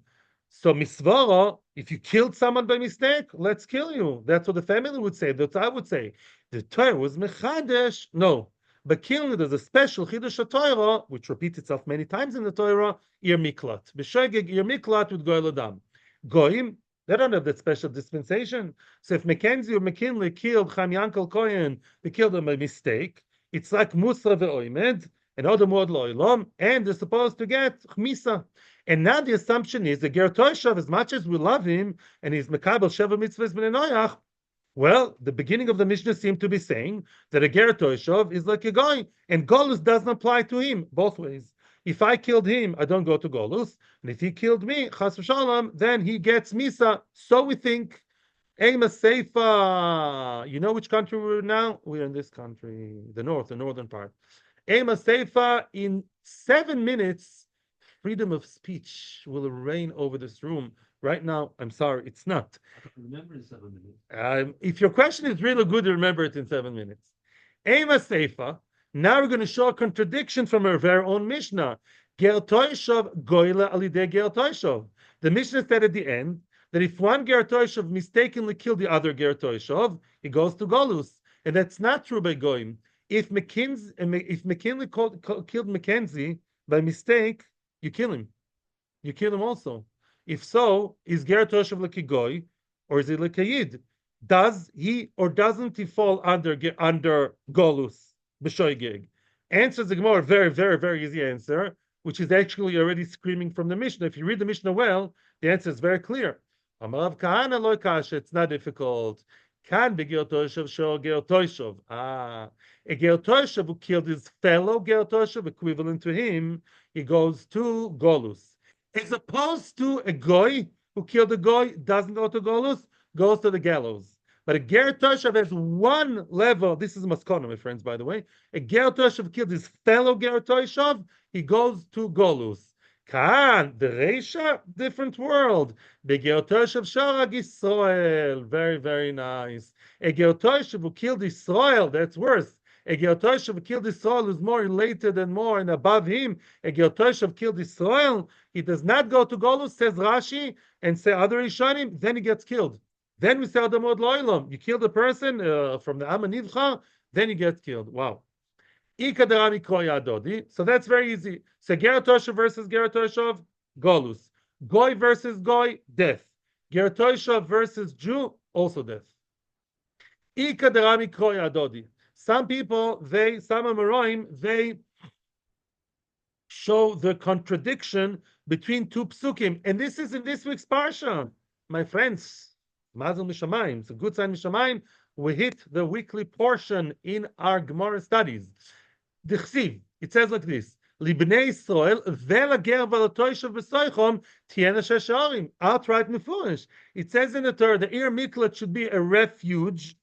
So misvara, if you killed someone by mistake, let's kill you. That's what the family would say. That's what I would say. The Torah was mechadesh. No, but killing, there's a special chidush Torah, which repeats itself many times in the Torah. Ir miklat, b'shogeg ir miklat with goy ladam. Goyim, they don't have that special dispensation. So if Mackenzie or McKinley killed Chaim Yankel Cohen, they killed him by mistake. It's like Musra ve'oimed and Odamod lo'ilam, and they're supposed to get chmisa. And now the assumption is that Ger Toshav, as much as we love him, and he's Mekabel Sheva Mitzvahs B'nei Noach, well, the beginning of the Mishnah seemed to be saying that a Ger Toshav is like a Goy, and Golus doesn't apply to him, both ways. If I killed him, I don't go to Golus, and if he killed me, Chas v'Shalom, then he gets Misa. So we think. Ema Seifa. You know which country we're in now? We're in this country, the northern part. Ema Seifa, in 7 minutes, freedom of speech will reign over this room. Right now, I'm sorry, it's not. I can remember in 7 minutes. If your question is really good, remember it in 7 minutes. Ema Seifa. Now we're going to show a contradiction from our very own Mishnah. Ger Toishav goyle alidei Ger Toishav. The Mishnah said at the end that if one Ger Toishav mistakenly killed the other Ger Toishav, he goes to Golus. And that's not true by Goyim. If McKinley killed Mackenzie by mistake, you kill him. You kill him also. If so, is Ger Toishav like a Goy, or is he like a Yid? Does he or doesn't he fall under Golus? B'shoigeg. Answers the Gemara, very, very, very easy answer, which is actually already screaming from the Mishnah. If you read the Mishnah well, the answer is very clear. Amarav Kahana lo kasha, it's not difficult. Kan be Ger Toshav shor Ger Toshav. A Ger Toshav who killed his fellow Ger Toshav, equivalent to him, he goes to Golus. As opposed to a Goy who killed a Goy, doesn't go to Golus, goes to the gallows. But a Ger Toshav has one level. This is Maskona, my friends, by the way. A Ger Toshav killed his fellow Ger Toshav, he goes to Golus. Kan, the Reisha, different world. The Ger Toshav Sharag Yisrael. Very, very nice. A Ger Toshav who killed Yisrael, that's worse. A Ger Toshav who killed Yisrael is more elated and more and above him. A Ger Toshav killed Yisrael, he does not go to Golus, says Rashi, and say other Rishonim, then he gets killed. Then we say Amud Loilam. You kill the person from the Amanivcha, then you get killed. Wow. So that's very easy. So Ger Toshav versus Ger Toshav, Golus. Goy versus Goy, death. Ger Toshav versus Jew, also death. Some people, some Amoraim, they show the contradiction between two psukim. And this is in this week's Parsha. My friends, Mazel Mishamayim. It's a good sign, Mishamayim. We hit the weekly portion in our Gemara studies. Dichsiv, it says like this: Libnei Yisrael velager valatoishav b'soichom tiena shesharim. Outright mefurish. It says in the Torah the Ir Miklat should be a refuge,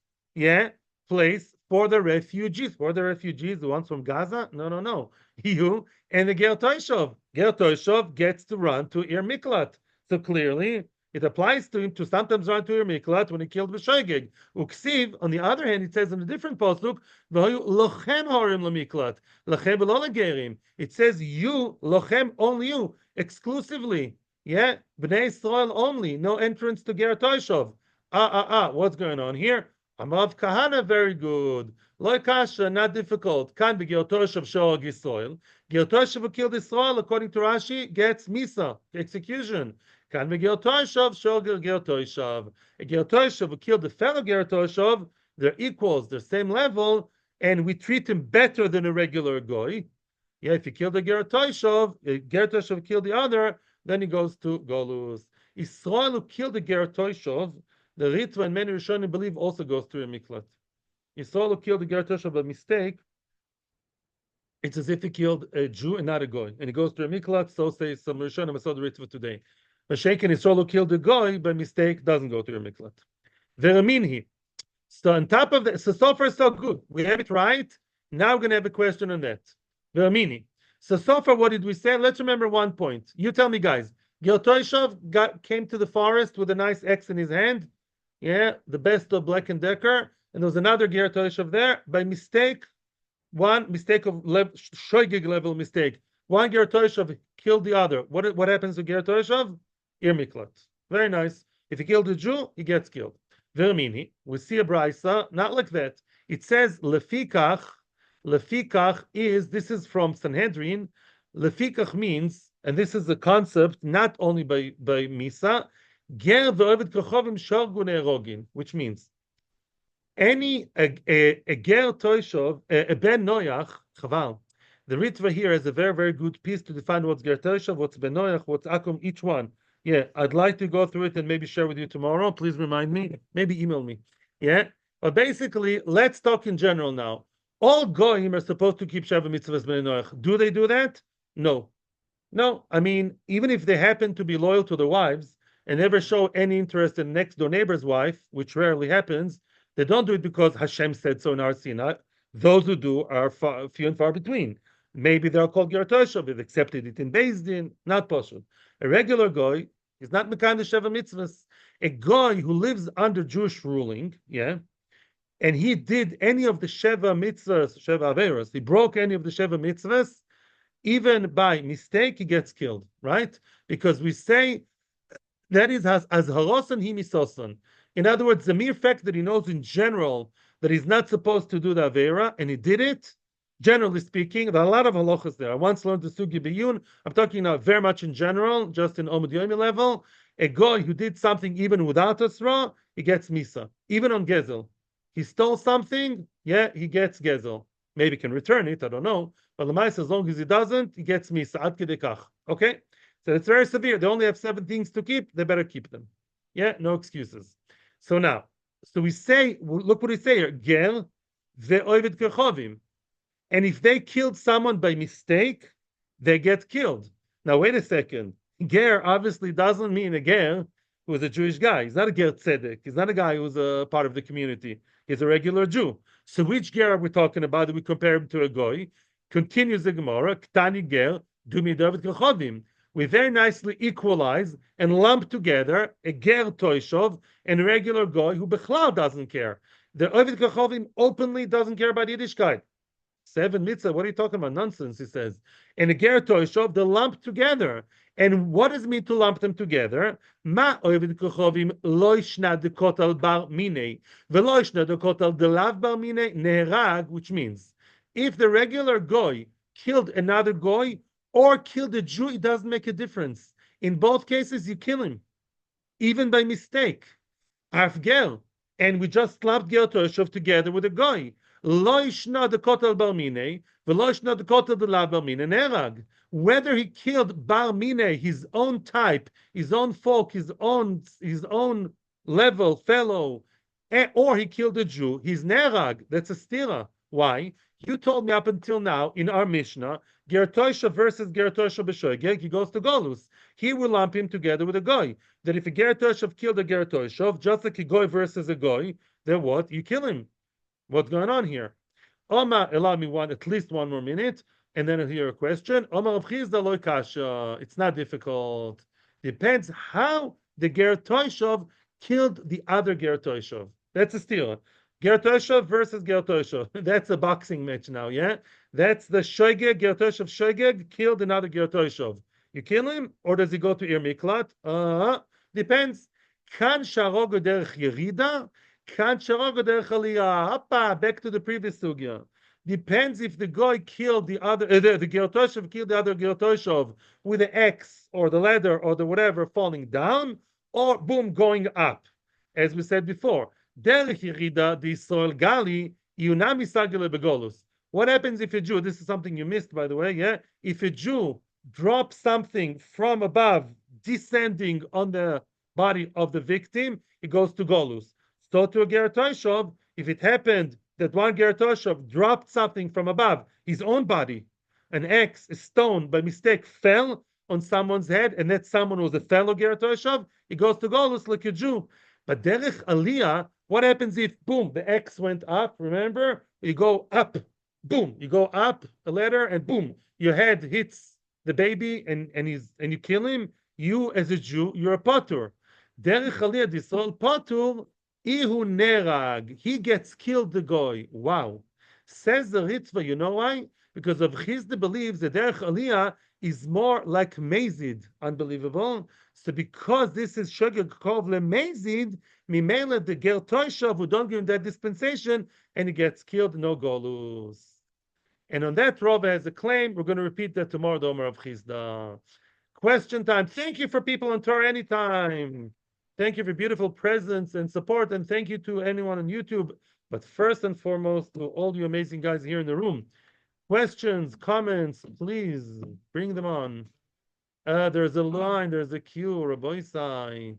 place for the refugees. For the refugees, the ones from Gaza? No. You and the Ger Toishav. Ger Toishav gets to run to Ir Miklat. So clearly, it applies to him to sometimes run to Ir Miklat when he killed B'shoigeg. Uksiv, on the other hand, it says in a different pasuk, "V'hoyu lochem horim lemiklat, lochem v'lo legerim." It says you, lochem, only you, exclusively. Bnei Yisrael only, no entrance to Ger Toishav. What's going on here? Amav Kahana, very good. Lo kasha, not difficult. Kan be Ger Toishav shorag Yisrael. Ger Toishav who killed Yisrael, according to Rashi, gets misa, execution. Kan be Ger Toishav shorag Ger Toishav. A Ger Toishav who killed the fellow Ger Toishav, they're equals, they're same level, and we treat him better than a regular goy. If he killed a Ger Toishav killed the other, then he goes to Golus. Yisrael who killed the Ger Toishav, the Ritva and many Rishonim believe also goes to a miklat. Yisrael who killed the Ger Toishav by mistake, it's as if he killed a Jew and not a goy, and he goes to a miklat. So say some Rishonim. I saw the Ritva today. Mashaken Yisrael who killed a goy by mistake doesn't go to a miklat. Veraminhi. So on top of that, so far so good. We have it right. Now we're going to have a question on that. Veramini. So far, what did we say? Let's remember one point. You tell me, guys. Ger Toishav came to the forest with a nice axe in his hand. The best of Black and Decker. And there was another Ger Toishav there. By mistake, one mistake of shoygig level mistake. One Ger Toishav killed the other. What happens to Ger Toishav? Ir miklat. Very nice. If he killed a Jew, he gets killed. Vermini, we see a brisa, not like that. It says lefikach. Lefikach this is from Sanhedrin. Lefikach means, and this is the concept not only by Misa, ger ve'ovid kochovim shorgun erogin, which means a ger toishov, a ben noyach, chaval, The Ritva here is a very, very good piece to define what's Ger Toshav, what's Benoach, what's Akum, each one. Yeah, I'd like to go through it and maybe share with you tomorrow. Please remind me. Maybe email me. Yeah, but basically, let's talk in general now. All goyim are supposed to keep Sheva mitzvahs Benoach. Do they do that? No. No, I mean, even if they happen to be loyal to their wives and never show any interest in next door neighbor's wife, which rarely happens, they don't do it because Hashem said so in our Sinai. Those who do are few and far between. Maybe they're called Ger Toshav, they've accepted it in Beis Din, not Pashut. A regular goy is not Mekan Sheva mitzvahs. A goy who lives under Jewish ruling, yeah, and he did any of the Sheva mitzvahs, Sheva Averos, he broke any of the Sheva mitzvahs, even by mistake, he gets killed, right? Because we say that is as harosan he misosan. In other words, the mere fact that he knows in general that he's not supposed to do the avera and he did it, generally speaking, there are a lot of halachas there. I once learned the sugi biyun. I'm talking now very much in general, just in Amud Yomi level. A guy who did something even without asra, he gets misa. Even on gezel, he stole something, yeah, he gets gezel. Maybe can return it, I don't know. But the mice, as long as he doesn't, he gets misa ad kedekach. Okay, so it's very severe. They only have 7 things to keep. They better keep them. Yeah, no excuses. So now, so we say, look what we say here: ger ve'ovid kechovim. And if they killed someone by mistake, they get killed. Now, wait a second. Ger obviously doesn't mean a ger who is a Jewish guy. He's not a ger tzedek. He's not a guy who's a part of the community. He's a regular Jew. So which ger are we talking about that we compare him to a goy? Continues the Gemara, Ktani ger, dumi David kechovim. We very nicely equalize and lump together a ger toishov and a regular goy who bechlal doesn't care. The Ovid kechovim openly doesn't care about Yiddishkeit. 7 mitzvah, what are you talking about? Nonsense, he says. And a ger toishov, they lump together. And what does it mean to lump them together? Ma ovid kechovim lo yishna dekot al bar mine, velo yishna dekot al delav bar mine neherag, which means if the regular goy killed another goy or killed a Jew, it doesn't make a difference. In both cases, you kill him, even by mistake. Afgel, and we just slapped ger toishov together with a goy. Lo yishna dekot al bar mine, velo yishna dekot al delav bar mine neherag. Whether he killed bar mine, his own type, his own folk, his own level fellow, or he killed a Jew, he's nerag. That's a stira. Why? You told me up until now in our Mishnah, ger toshav versus ger toshav b'shoigeg, he goes to Golus. Here we lump him together with a goy. That if a ger toshav killed a ger toshav, just like a goy versus a goy, then what? You kill him. What's going on here? Omar, allow me at least one more minute, and then I'll hear a question. Omar of Chizda loy kasha. It's not difficult. Depends how the ger toshav killed the other ger toshav. That's a steal. Ger Toshav versus Ger Toshav. That's a boxing match now, yeah? That's the Shoigeg, Ger Toshav Shoigeg killed another Ger Toshav. You kill him, or does he go to Ir Miklat? Depends. Kan Sharog derech Yerida, kan Sharog derech Aliyah. Hoppa, back to the previous sugya. Depends if the guy killed the other, the Ger Toshav killed the other Ger Toshav with the axe, or the ladder, or the whatever falling down, or boom, going up. As we said before. What happens if a Jew, this is something you missed, by the way, yeah? If a Jew drops something from above, descending on the body of the victim, it goes to Golus. So to a Ger Toshav, if it happened that one Ger Toshav dropped something from above, his own body, an axe, a stone, by mistake fell on someone's head, and that someone was a fellow Ger Toshav, it goes to Golus like a Jew. But derech Aliyah, what happens if, boom, the X went up, remember? You go up, boom, you go up a ladder, and boom, your head hits the baby, and you kill him. You, as a Jew, you're a patur. Derech Aliyah disol patur, ihu nerag. He gets killed, the goy. Wow. Says the Ritva, you know why? Because of Chizda believes that derech Aliyah is more like Mazid. Unbelievable. So because this is Shogeg Kov LeMazid, Mimela the Ger Toshav, who don't give him that dispensation, and he gets killed, no Golus. And on that, Rova has a claim. We're going to repeat that tomorrow, the Omer of Chizda. Question time. Thank you for people on Torah anytime. Thank you for beautiful presence and support, and thank you to anyone on YouTube. But first and foremost, to all you amazing guys here in the room. Questions, comments, please bring them on. There's a line, there's a queue, Rabbi Isai.